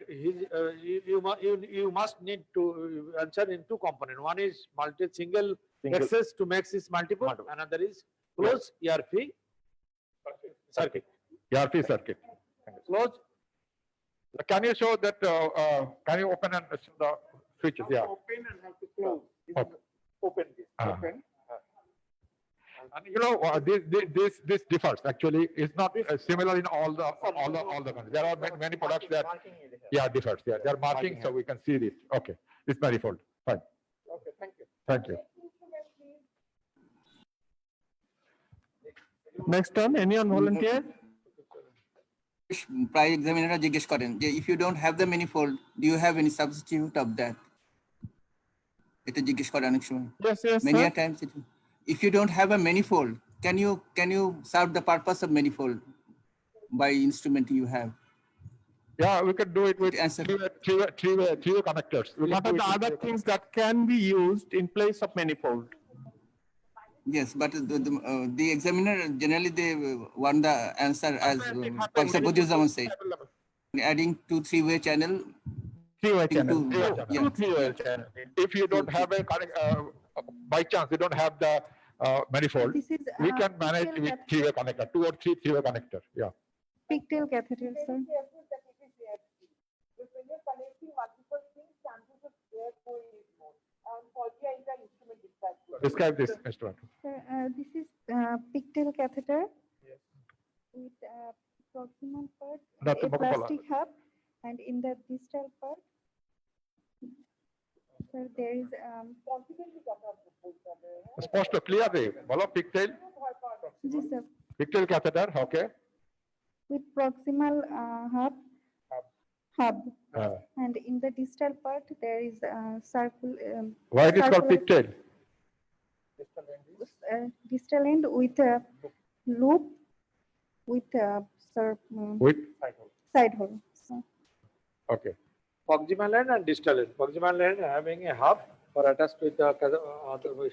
you must need to answer in two component. One is single access to make this multiple. Another is close ERP circuit. ERP circuit. Close. Can you show that, can you open and show the switches? Yeah. Open and have to close. Okay. Open this. Open. And you know, this differs actually. It's not similar in all the countries. There are many products that, yeah, differs. Yeah, they are marking, so we can see this. Okay, it's manifold. Fine. Okay, thank you. Thank you. Next turn, anyone volunteer? প্রায় এক্সামিনাররা জিজ্ঞেস করেন যে if you don't have the manifold, do you have any substitute of that? এটা জিজ্ঞেস করে অনেক সময়। Yes, yes, Many sir. a times if you don't have a manifold, can you serve the purpose of manifold by instrument you have? Yeah, we can do it with Answer. three-way connectors. We What can are do the it other with- things that can be used in place of manifold? Yes, but the examiner generally they want the answer as Professor Bodiuzzamon said, adding 2 3-way channel. Three-way channel. Yeah. Two three-way channel. If you don't have a connect, by chance you don't have the manifold, This is we can manage pigtail with three-way connector, 2 or 3 three-way connector. Yeah. pigtail catheter, sir. When you're connecting multiple things, chances of air flowing is more. And for the instrument dispatch. Describe this instrument. Sir, this is pigtail catheter with proximal part, Dr. a Bokapala. plastic hub, and in the distal part, sir, there is স্পষ্ট clear রে বলো pigtail this pigtail catheter, okay. with proximal hub, and in the distal part there is Why it is called circular- pigtail? distal end with a loop with With, side hole. So, okay. Proximal end and distal end. Proximal end having a hub or attached with the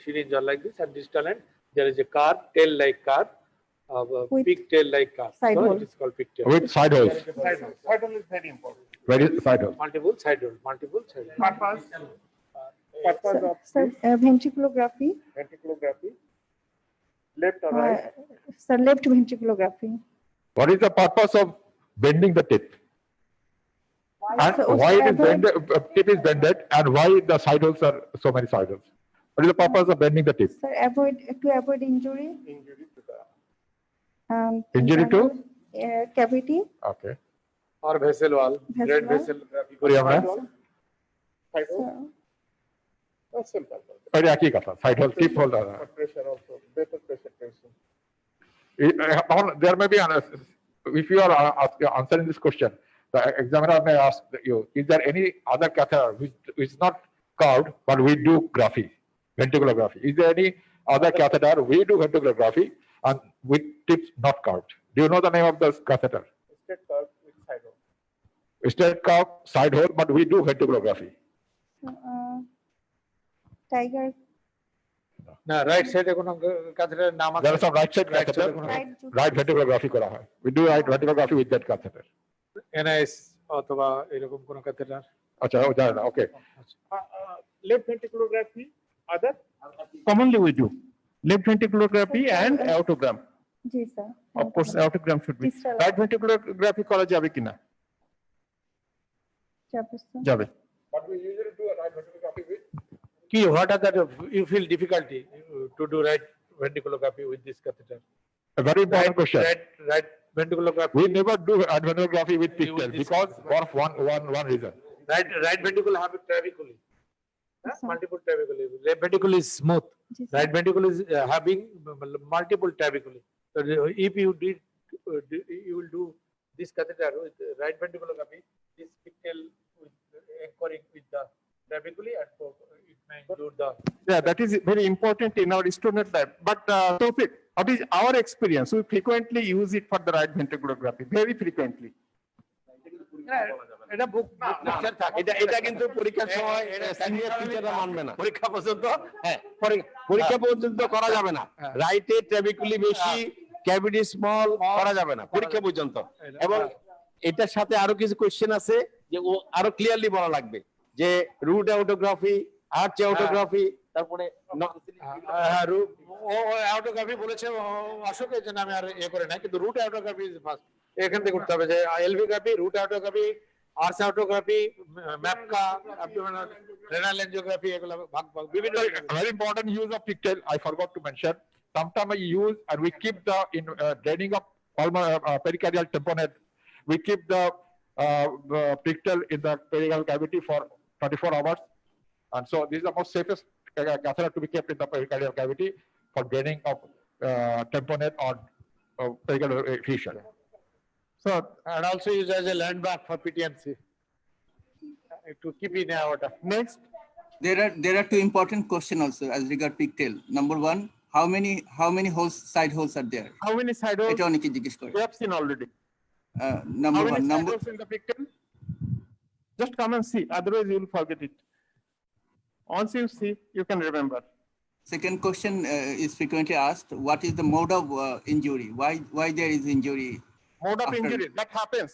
syringe or like this, and distal end there is a car, tail-like car, With pigtail-like car. side So hole. it is called pigtail. With side holes. Side hole is very important. Very side hole. Multiple side hole. Multiple side hole. Purpose of sir, ventriculography, ventriculography. Left or right? sir, left ventriculography. What is the purpose of bending the tip? And So, why it is avoid- bended, tip is bended, and why the side holes are so many side holes? What is the purpose of bending the tip? Sir, to avoid injury. Injury to the Injury to? Cavity. Okay. Or vessel wall, Vessel red wall. vessel. করি আমরা side hole. Sir, That's simple. ওই একই কথা side whole tip whole Pressure also, better pressure tension. there may be if you are answering this question, the examiner may ask you, is there any other catheter which is not curved but we do ventriculography? Is there any other catheter we do ventriculography and with tips not curved? Do you know the name of this catheter? Straight curve with side hole. Straight curve, side hole, but we do ventriculography. tiger, না right সাইডে কোন কাঁথের নাম আছে? There are some right side Right side catheter, কোনো- right, right ventriculography করা হয়. We do right ventriculography with that catheter. NIS অথবা এরকম কোন কাঁথের? আচ্ছা ও জানে না, okay. Left ventriculography, other? Commonly we do. Left ventriculography and aortogram. G sir. Of course, aortogram should be. Distal. Right ventriculography করা যাবে কিনা? যাবে, sir. যাবে। But we usually do a right ventriculography with কি what are that you feel difficulty to do right ventriculography with this catheter? a very important question. Right ventriculography. We never do right ventriculography with You pigtail with this because of one reason. Right ventricle have a trabeculae. Yes, sir. Multiple trabeculae. Left ventricle is smooth. G, sir. Right ventricle is having multiple trabeculae. So if you you will do this catheter with right ventriculography, this pigtail with carefully and it may include the. Yeah, that is very important in our student life. But Tawfiq, what is our experience? We frequently use it for the right ventriculography, very frequently. এটা বুক এটা কিন্তু পরীক্ষার সময় senior টিচাররা মানবে না পরীক্ষা পর্যন্ত পরীক্ষা পর্যন্ত করা যাবে না রাইটে ট্রাবিকুলি বেশি ক্যাভিটি স্মল করা যাবে না পরীক্ষা পর্যন্ত এবং এটার সাথে আরো কিছু কোশ্চেন আছে যে ও আরো ক্লিয়ারলি বলা লাগবে যে রুট অটোগ্রাফি আর্চ অটোগ্রাফি তারপরে অটোগ্রাফি বলেছে অশোক এর জন্য আমি আর ইয়ে করে না কিন্তু রুট অটোগ্রাফি ফার্স্ট এখান থেকে করতে হবে যে এলভিগ্রাফি রুট অটোগ্রাফি আর্চ অটোগ্রাফি ম্যাপকা অ্যাবডোমিনাল রেনাল এনজিওগ্রাফি এগুলো ভাগ ভাগ বিভিন্ন Very important use of pigtail, I forgot to mention. Sometimes I use and we keep the draining of pericardial tamponade. We keep the pigtail in the pericardial cavity for 24 hours. And so this is the most safest catheter to be kept in the pericardial cavity for draining of tamponade or pericardial effusion. So, and also used as a landmark for PTMC to keep in aorta. Next, There are two important questions also as regard pigtail. Number one, how many holes, side holes are there? how many side holes? এটা অনেকে জিজ্ঞেস করে। We have seen already. How Number many one, side number holes in the pigtail? Just come and see, otherwise you will forget it. Once you see, you can remember. second question is frequently asked. What is the mode of injury? Why there is injury? Mode of After- injury, that happens.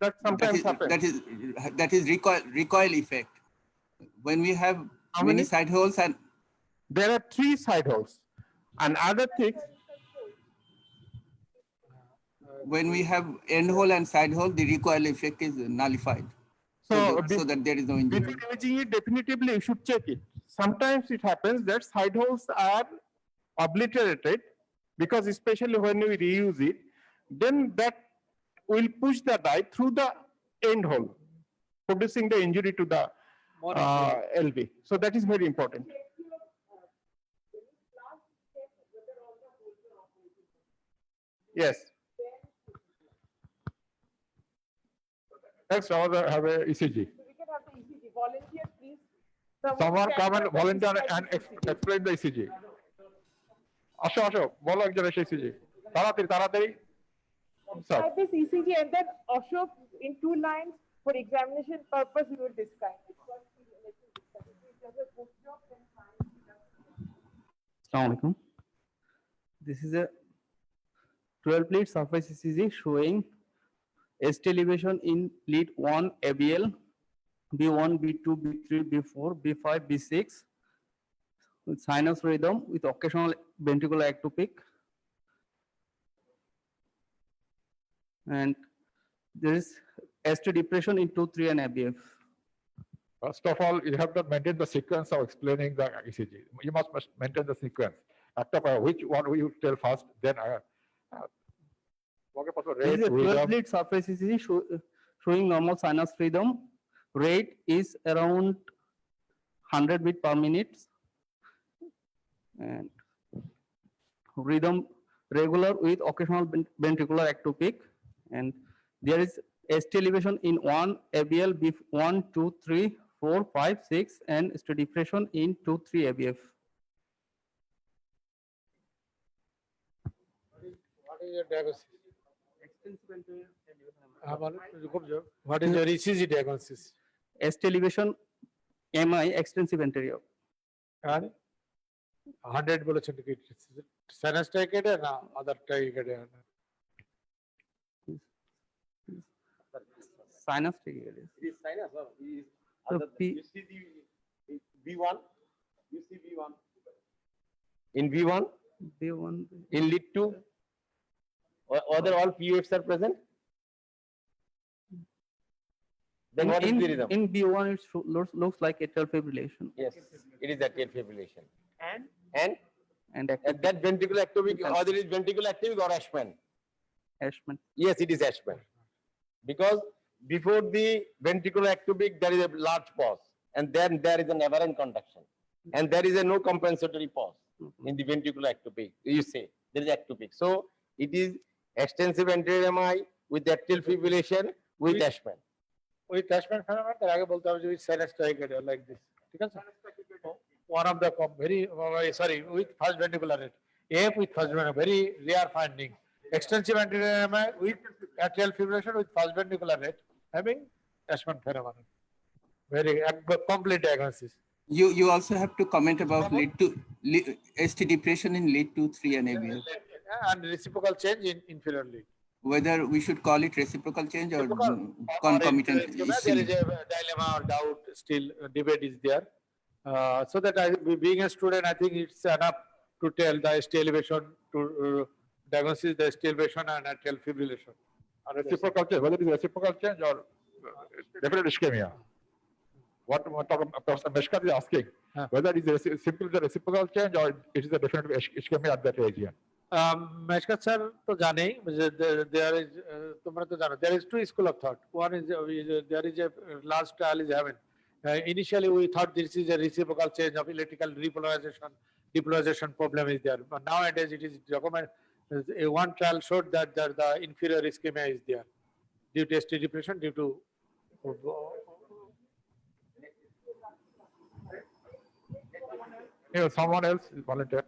That sometimes happens. That is recoil effect. When we have How many many? side holes and There are 3 side holes. And other things, when we have end hole and side hole, the recoil effect is nullified. so So that there is no injury. before imaging it, definitively you should check it. Sometimes it happens that side holes are obliterated because especially when we reuse it, then that will push the dye through the end hole, producing the injury to the LV. So that is very important. Yes. Next, I have a ECG. We can have the ECG. Volunteer, please. Someone come and volunteer and explain the ECG. আসো আসো বলো একজন এসে ECG তাড়াতাড়ি তাড়াতাড়ি sir Have this ECG and then Ashok in 2 lines for examination purpose we will describe. Assalamualaikum. This is a 12 lead surface ECG showing ST elevation in lead 1 ABL, B1, B2, B3, B4, B5, B6 with sinus rhythm with occasional ventricular ectopic. And there is ST depression in 2, 3 and ABF. First of all, you have to maintain the sequence of explaining the ECG. You must maintain the sequence. After which one will you tell first, then This is a 12 lead surface ECG showing normal sinus rhythm. Rate is around 100 beat per minute. And rhythm regular with occasional ventricular ectopic. And there is ST elevation in 1 ABL, B1, 2, 3, 4, 5, 6, and ST depression in 2, 3 ABF. What is your diagnosis? What is your ECG diagnosis? ST elevation, MI, extensive anterior. And 100 বলেছেন কি sinus trachea না other trachea? Sinus trachea. It is sinus or is So other P- you see the V1 you see V1 in V1 B1. in lead 2 or other all PUFs are present then what is the rhythm In B1, it looks like atrial fibrillation. yes it is atrial fibrillation And and that ventricular ectopic And- either is ventricular ectopic or Ashman Ashman. yes it is Ashman because before the ventricular ectopic there is a large pause and then there is an aberrant conduction and there is a no compensatory pause in the ventricular ectopic you say there is ectopic so it is extensive anterior MI with atrial fibrillation with Ashman ওই attachment phenomenon তার আগে বলতে হবে যে sinus trachea like this ঠিক আছে? One of the sorry, with first ventricular rate. AF with first ventricular, very rare finding. Extensive anterior MI with atrial fibrillation with first ventricular rate having Ashman phenomenon. Very complete diagnosis. You also have to comment about ST depression in lead 2, 3 and ABL. And reciprocal change in inferior lead. Whether we should call it reciprocal change or concomitant. There is a dilemma or doubt, still debate is there. So that being a student, I think it's enough to tell the ST elevation to diagnosis the ST elevation and atrial fibrillation. Reciprocal change, whether it is reciprocal change or definite ischemia. What Professor Meshkat is asking, whether it is simply the reciprocal change or it is a definite ischemia at that region. Meshkat sir to jane there is tumra to jano there is two school of thought. One is there is a large trial is happened. Initially we thought this is a reciprocal change of electrical depolarization problem is there, but nowadays it is documented. One trial showed that the inferior ischemia is there due to ST depression, due to Someone else is volunteer.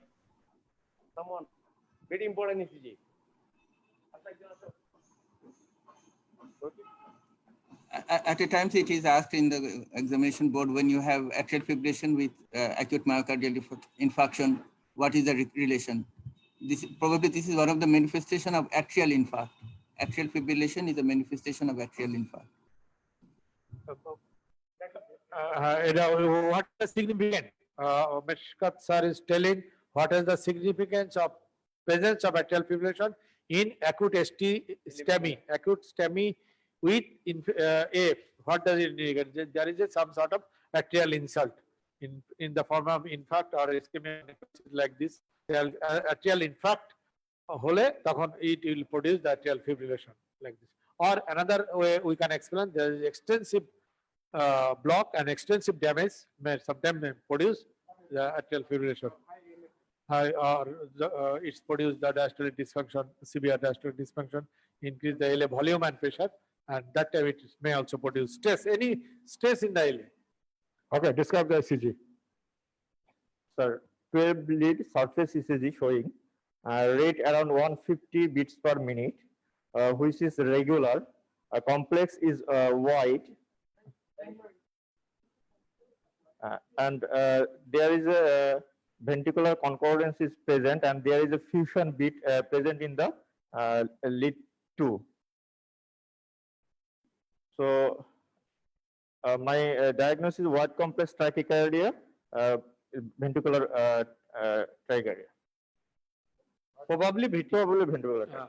Someone, very important ECG. At a times it is asked in the examination board, when you have atrial fibrillation with acute myocardial infarction, what is the relation? This is one of the manifestation of atrial infarct. Atrial fibrillation is a manifestation of atrial infarct. What is significant? Meshkat sir is telling what is the significance of presence of atrial fibrillation in acute STEMI with AF. What does it indicate? There is some sort of atrial insult in the form of infarct or ischemia like this. Atrial infarct hole takhon it will produce the atrial fibrillation like this. Or another way we can explain, there is extensive block and extensive damage may sometimes produce the atrial fibrillation. It's produced the diastolic dysfunction, severe diastolic dysfunction, increase the LA volume and pressure, and that time it may also produce stress, any stress in the LA. Okay, describe the ECG. Sir, 12 lead surface ECG showing rate around 150 beats per minute, which is regular. Complex is wide. And there is a ventricular concordance is present, and there is a fusion beat present in the lead 2. So my diagnosis is wide complex tachycardia, ventricular tachycardia. Probably ventricular tachycardia.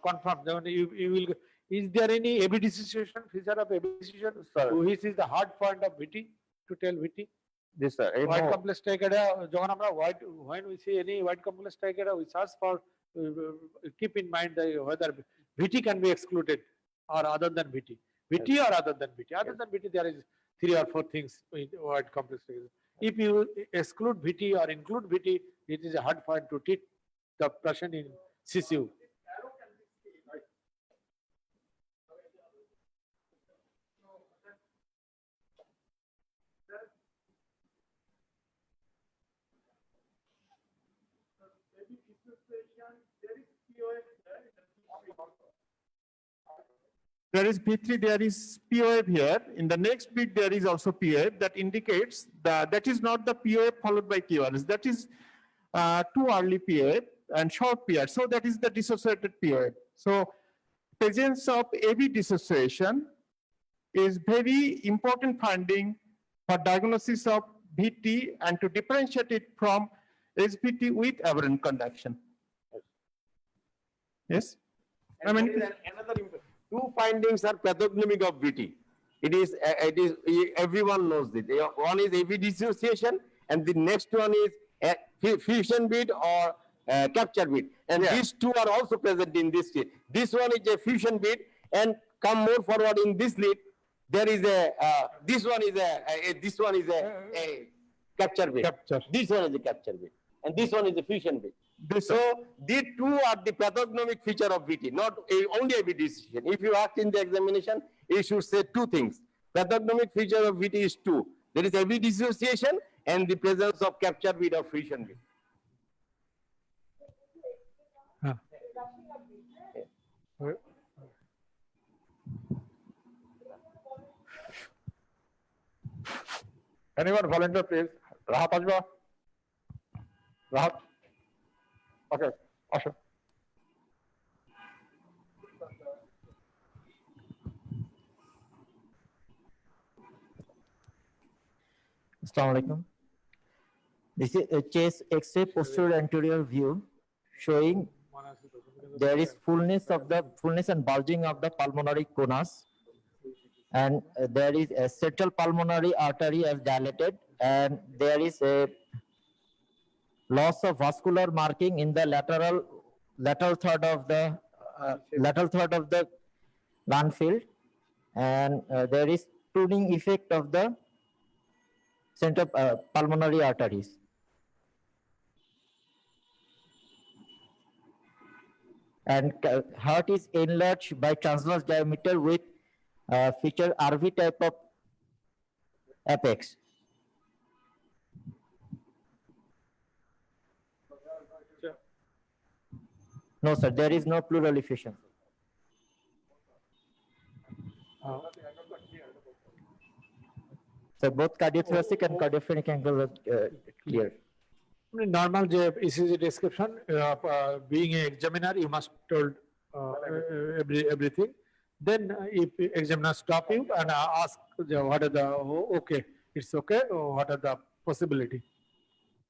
Confirm. You will. Is there any AV dissociation feature of AV dissociation? Sir. Which is the hard point of VT to tell VT? This sir. Wide complex tachycardia. When we see any wide complex tachycardia, we search for. Keep in mind that whether VT can be excluded or other than VT. VT or other than VT. Other than VT, there is 3 or 4 things in wide complex tachycardia. If you exclude VT or include VT, it is a hard point to treat the patient in CCU. There is P3, there is P wave here. In the next bit, there is also P wave that indicates that is not the P wave followed by QRS. That is too early P wave and short P wave. So that is the dissociated P wave. So presence of AV dissociation is very important finding for diagnosis of VT and to differentiate it from SVT with aberrant conduction. Yes? I mean, another 2 findings are pathognomic of VT. It is everyone knows it. One is AV dissociation, and the next one is fusion beat or capture beat. And these 2 are also present in this lead. This one is a fusion beat, and come more forward in this lead. There is this one is a capture beat. This one is a capture beat, and this one is a fusion beat. So these 2 are the pathognomic feature of VT, not only AV dissociation. If you ask in the examination, you should say 2 things. Pathognomic feature of VT is 2. There is heavy dissociation and the presence of capture beat or fusion beat. Anyone volunteer, please? Rahat Ajwa? Rahat? Okay, Asha. Assalamu alaikum. This is a chest X-ray posterior anterior view showing there is fullness and bulging of the pulmonary conus, and there is a central pulmonary artery as dilated, and there is a loss of vascular marking in the lateral third of the lung field, and there is tuning effect of the central pulmonary arteries. And heart is enlarged by transverse diameter with feature RV type of apex. No, sir, there is no pleural effusion. So both cardiothoracic and cardiophrenic angle are clear. Normal ECG description, being an examiner, you must told everything. Then if examiner stop you and ask what are the, okay, it's okay, what are the possibility?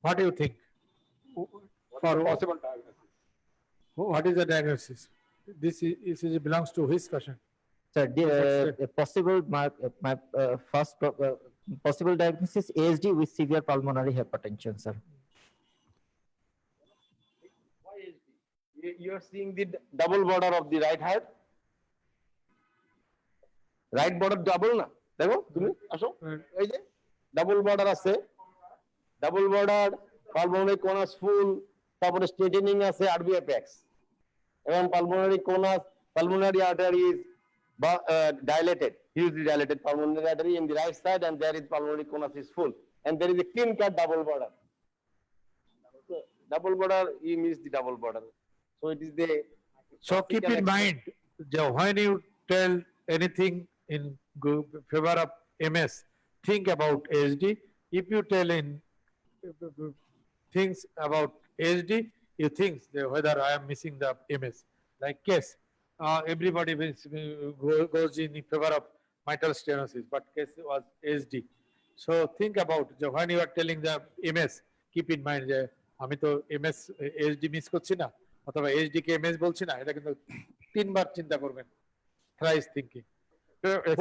What do you think? For Possible diagnosis. What is the diagnosis? This ECG belongs to which patient? Sir, the possible first possible diagnosis ASD with severe pulmonary hypertension, sir. You are seeing the double border of the right heart. Right border double na. Dekho, tumi asho. Ei je double border আছে. Double border pulmonary conus full, তারপরে straightening আছে RV apex. এবং pulmonary conus, pulmonary artery is dilated, hugely dilated pulmonary artery in the right side, and there is pulmonary conus is full, and there is a clean cut double border. So, double border, you miss the double border. So it is the. So keep in mind, when you tell anything in favor of MS, think about ASD. If you tell in things about ASD, you think whether I am missing the MS. Like case, everybody goes in favor of mitral stenosis, but case was ASD. So think about when you are telling the MS, keep in mind that আমি তো MS ASD miss করছি না অথবা ASD কে MS বলছি না, এটা কিন্তু তিনবার চিন্তা করবেন, thrice thinking.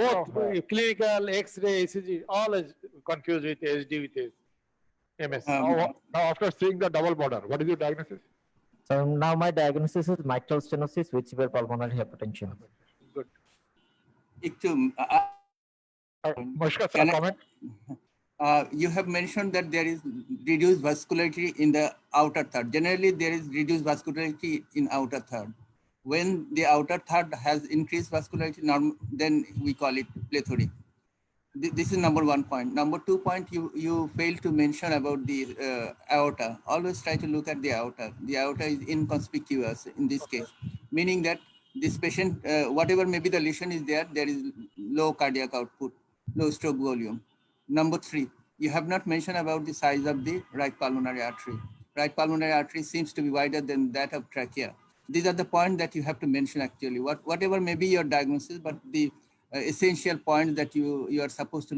Both clinical, X-ray, ECG, all is confused with ASD with MS. Now after seeing the double border, what is your diagnosis? So now my diagnosis is mitral stenosis with severe pulmonary hypertension. Good. Mushka, sir, comment? You have mentioned that there is reduced vascularity in the outer third. Generally, there is reduced vascularity in outer third. When the outer third has increased vascularity, then we call it plethoric. This is number 1 point. Number 2 point, you failed to mention about the aorta. Always try to look at the aorta. The aorta is inconspicuous in this case, meaning that this patient, whatever may be the lesion is there is low cardiac output, low stroke volume. Number 3, you have not mentioned about the size of the right pulmonary artery. Right pulmonary artery seems to be wider than that of trachea. These are the points that you have to mention actually. Whatever may be your diagnosis, but the essential points that you are supposed to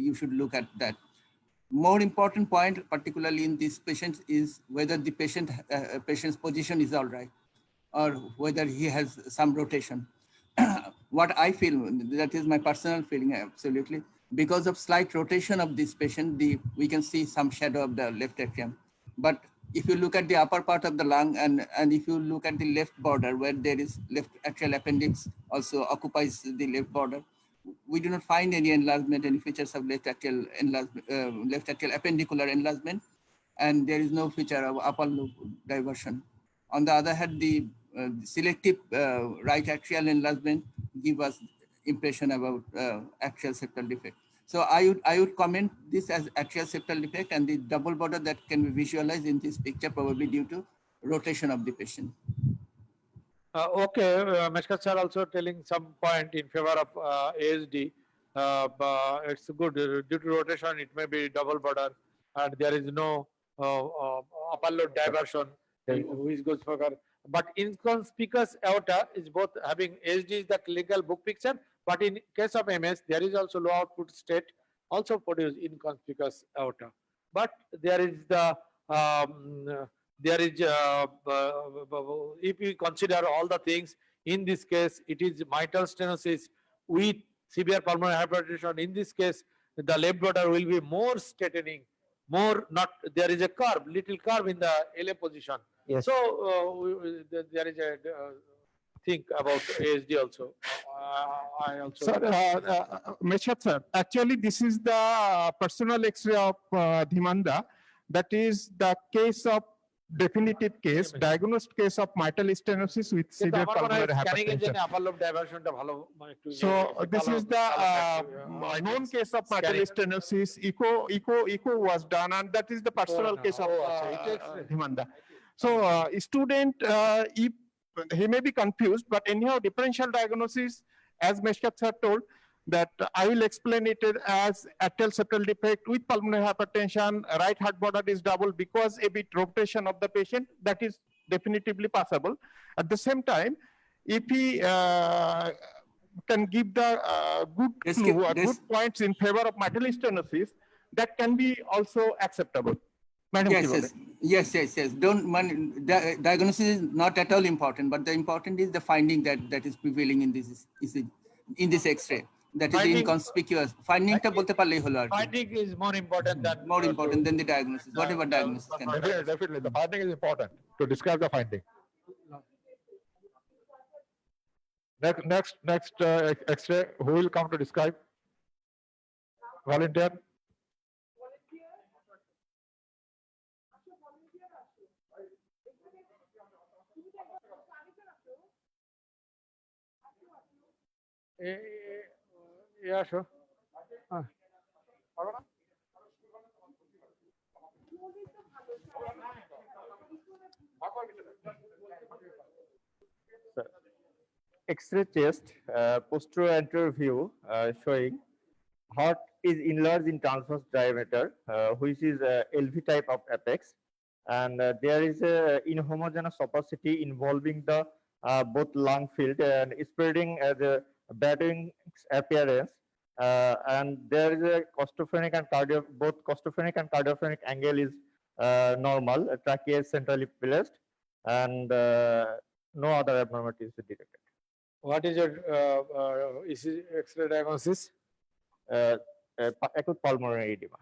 you should look at that. More important point, particularly in these patients, is whether the patient's position is all right, or whether he has some rotation. What I feel, that is my personal feeling, absolutely. Because of slight rotation of this patient, we can see some shadow of the left atrium. But if you look at the upper part of the lung and if you look at the left border where there is left atrial appendix also occupies the left border, we do not find any enlargement, any features of left atrial appendicular enlargement, and there is no feature of upper lobe diversion. On the other hand, the selective right atrial enlargement give us impression about atrial septal defect. So I would comment this as atrial septal defect, and the double border that can be visualized in this picture probably due to rotation of the patient. Okay, Meshkat sir also telling some point in favor of ASD. But it's good due to rotation. It may be double border, and there is no upper load diversion, which goes for. But inconspicuous aorta is both having ASD is the clinical book picture, but in case of MS, there is also low output state also produce inconspicuous aorta. But there is the there is if we consider all the things, in this case it is mitral stenosis with severe pulmonary hypertension. In this case the left border will be more straightening, more not, there is a curve, little curve in the LA position. Yes. So there is a think about ASD also. I also Sir, Meshkat sir, actually this is the personal X-ray of Dhimanda. That is the case of definitive case, diagnosed case of mitral stenosis with severe pulmonary hypertension. So this is the known case of mitral stenosis. Echo was done, and that is the personal case of Dhimanda. So student, if he may be confused, but anyhow differential diagnosis, as Meshkat sir told, that I will explain it as atrial septal defect with pulmonary hypertension, right heart border is double because a bit rotation of the patient, that is definitively possible. At the same time, if he can give the good clue or good points in favor of mitral stenosis, that can be also acceptable. Madam Yes. Don't diagnosis is not at all important, but the important is the finding that is prevailing in this X-ray. That is inconspicuous. Finding ta bolte parlei holo ar ki. Finding is more important than the diagnosis. Whatever diagnosis can be. Definitely, the finding is important to describe the finding. Next X-ray, who will come to describe? Volunteer. Yeah, sure. X-ray chest, posterior anterior view showing heart is enlarged in transverse diameter, which is LV type of apex, and there is a inhomogeneous opacity involving the both lung field and spreading the Badwing's appearance, and there is a costophrenic and both costophrenic and cardiophrenic angle is normal, trachea is centrally placed, and no other abnormalities is detected. What is your X-ray diagnosis? Acute pulmonary edema.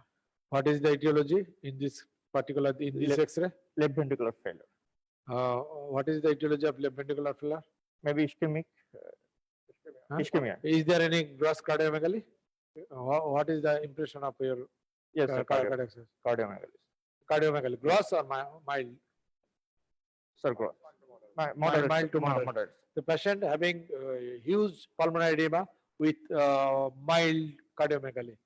What is the etiology in this particular X-ray? Left ventricular failure. What is the etiology of left ventricular failure? Maybe ischemic. Ischemia. Is there any gross cardiomegaly? What is the impression of your cardiac access? Cardiomegaly. Cardiomegaly. Gross or mild? Sir, gross. Mild to moderate. The patient having huge pulmonary edema with mild cardiomegaly.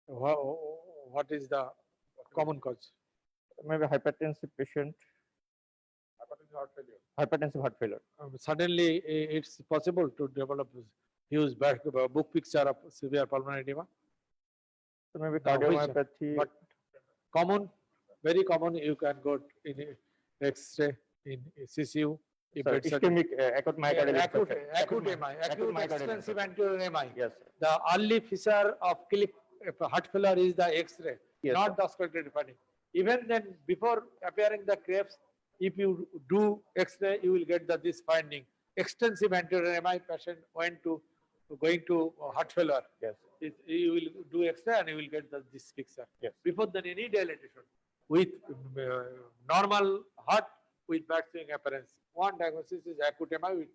What is the common cause? Maybe hypertensive patient. Hypertensive heart failure. Suddenly, it's possible to develop huge book picture of severe pulmonary edema. So maybe cardiomyopathy. But common, very common. You can go in X-ray in CCU. Ischemic acute myocardial Acute MI, acute extensive anterior MI. Yes. The early fissure of heart failure is the X-ray, not the auscultative finding. Even then, before appearing the crepes, if you do X-ray, you will get this finding. Extensive anterior MI patient going to heart failure. Yes. You will do X-ray and you will get this picture. Yes. Before then, any dilatation with normal heart with backswing appearance. One diagnosis is acute MI with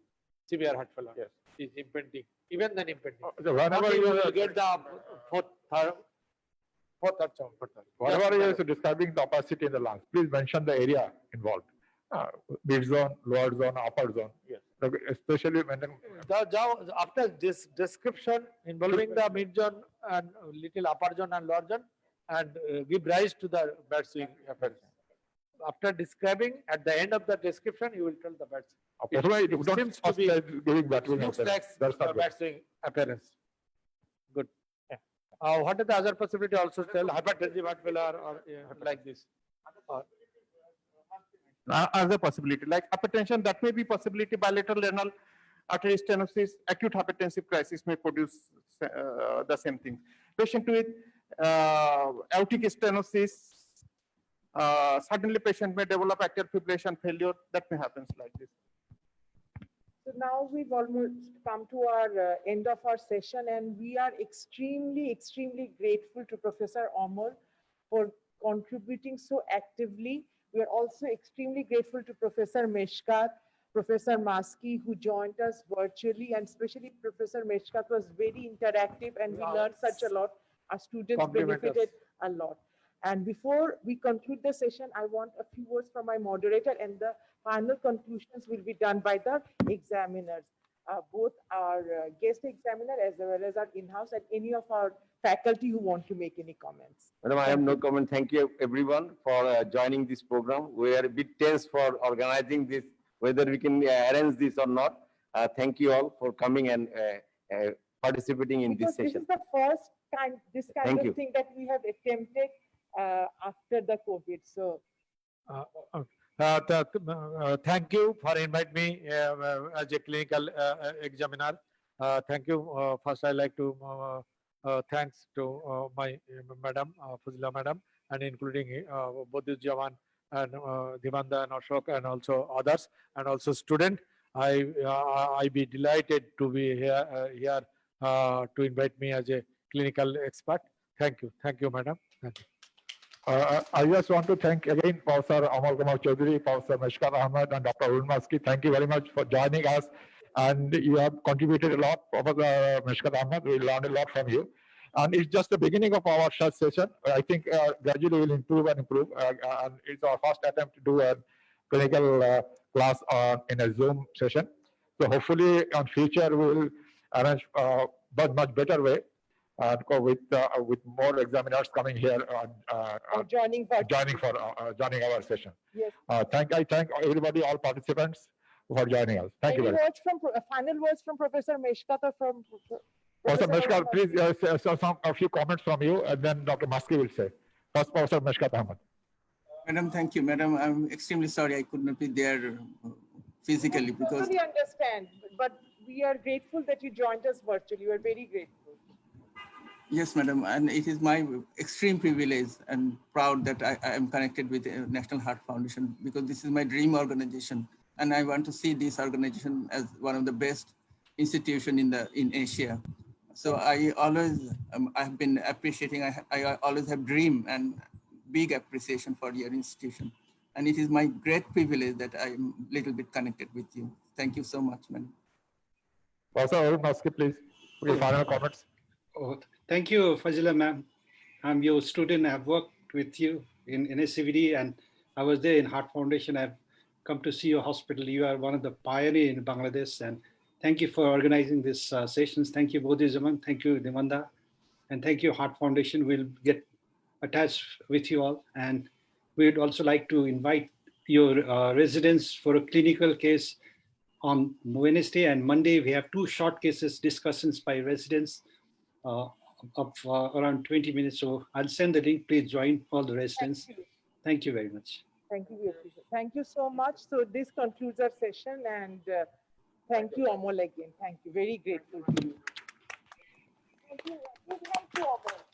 severe heart failure. Yes. Is impending. Even then impending. Whenever you will get the fourth, third. Whatever you are describing the opacity in the lungs, please mention the area involved. Mid zone, lower zone, upper zone. Yes. especially when After this description involving the mid zone and little upper zone and lower zone, and give rise to the bed swing appearance. After describing, at the end of the description, you will tell the bed swing. It seems to be looks like bed swing appearance. Good. Yeah. What are the other possibility? Also tell hypertensive heart failure or like this. Other possibility like hypertension, that may be possibility. Bilateral renal artery stenosis, acute hypertensive crisis may produce the same thing. Patient with aortic stenosis, suddenly patient may develop atrial fibrillation failure. That may happen like this. So now we've almost come to our end of our session, and we are extremely grateful to Professor Amol for contributing so actively. We are also extremely grateful to Professor Meshkat, Professor Maski, who joined us virtually, and especially Professor Meshkat was very interactive, and we learned such a lot. Our students benefited a lot. And before we conclude the session, I want a few words from my moderator, and the final conclusions will be done by the examiners, both our guest examiner as well as our in-house, and any of our faculty who want to make any comments. Madam, I have no comment. Thank you everyone for joining this program. We are a bit tense for organizing this, whether we can arrange this or not. Thank you all for coming and participating in this session. This is the first time, this kind of thing that we have attempted after the COVID. So, thank you for inviting me as a clinical examiner. Thank you. First, I'd like to thanks to my madam, Fazila madam, and including Bodhidjaman and Dimanda and Ashok and also others, and also student. I be delighted to be here to invite me as a clinical expert. Thank you, madam. Thank you. I just want to thank again Professor Amal Kumar Chaudhary, Professor Meshkat Ahmed, and Dr. Arun Maski. Thank you very much for joining us, and you have contributed a lot. Professor Meshkat Ahmed, we learned a lot from you, and it's just the beginning of our short session. I think gradually we'll improve, and it's our first attempt to do a clinical class in a Zoom session. So hopefully, in future we will arrange much better way. With more examiners coming here joining our session. Yes. I thank everybody, all participants for joining us. Thank you very much. Final words from Professor Meshkat or from Professor Meshkat, please a few comments from you, and then Dr. Maski will say. First, Professor Meshkat Ahmed. Madam, thank you, madam. I'm extremely sorry I could not be there physically because. I totally understand, but we are grateful that you joined us virtually. We are very grateful. Yes, madam, and it is my extreme privilege and proud that I am connected with the National Heart Foundation, because this is my dream organization, and I want to see this organization as one of the best institution in Asia. So I always I have been appreciating. I always have dream and big appreciation for your institution, and it is my great privilege that I am a little bit connected with you. Thank you so much, madam. Professor Arun Maski, please, your final comments. Oh, thank you, Fazila ma'am. I'm your student. I've worked with you in NSCVD, and I was there in Heart Foundation. I've come to see your hospital. You are one of the pioneers in Bangladesh, and thank you for organizing these sessions. Thank you, Bodhizaman. Thank you, Dimanda. And thank you, Heart Foundation. We'll get attached with you all. And we'd also like to invite your residents for a clinical case on Wednesday and Monday. We have 2 short cases discussions by residents of around 20 minutes. So I'll send the link. Please join all the residents. Thank you very much. Thank you. Thank you so much. So this concludes our session, and thank you, Amol, again. Thank you. Very grateful to you. Thank you, Amol.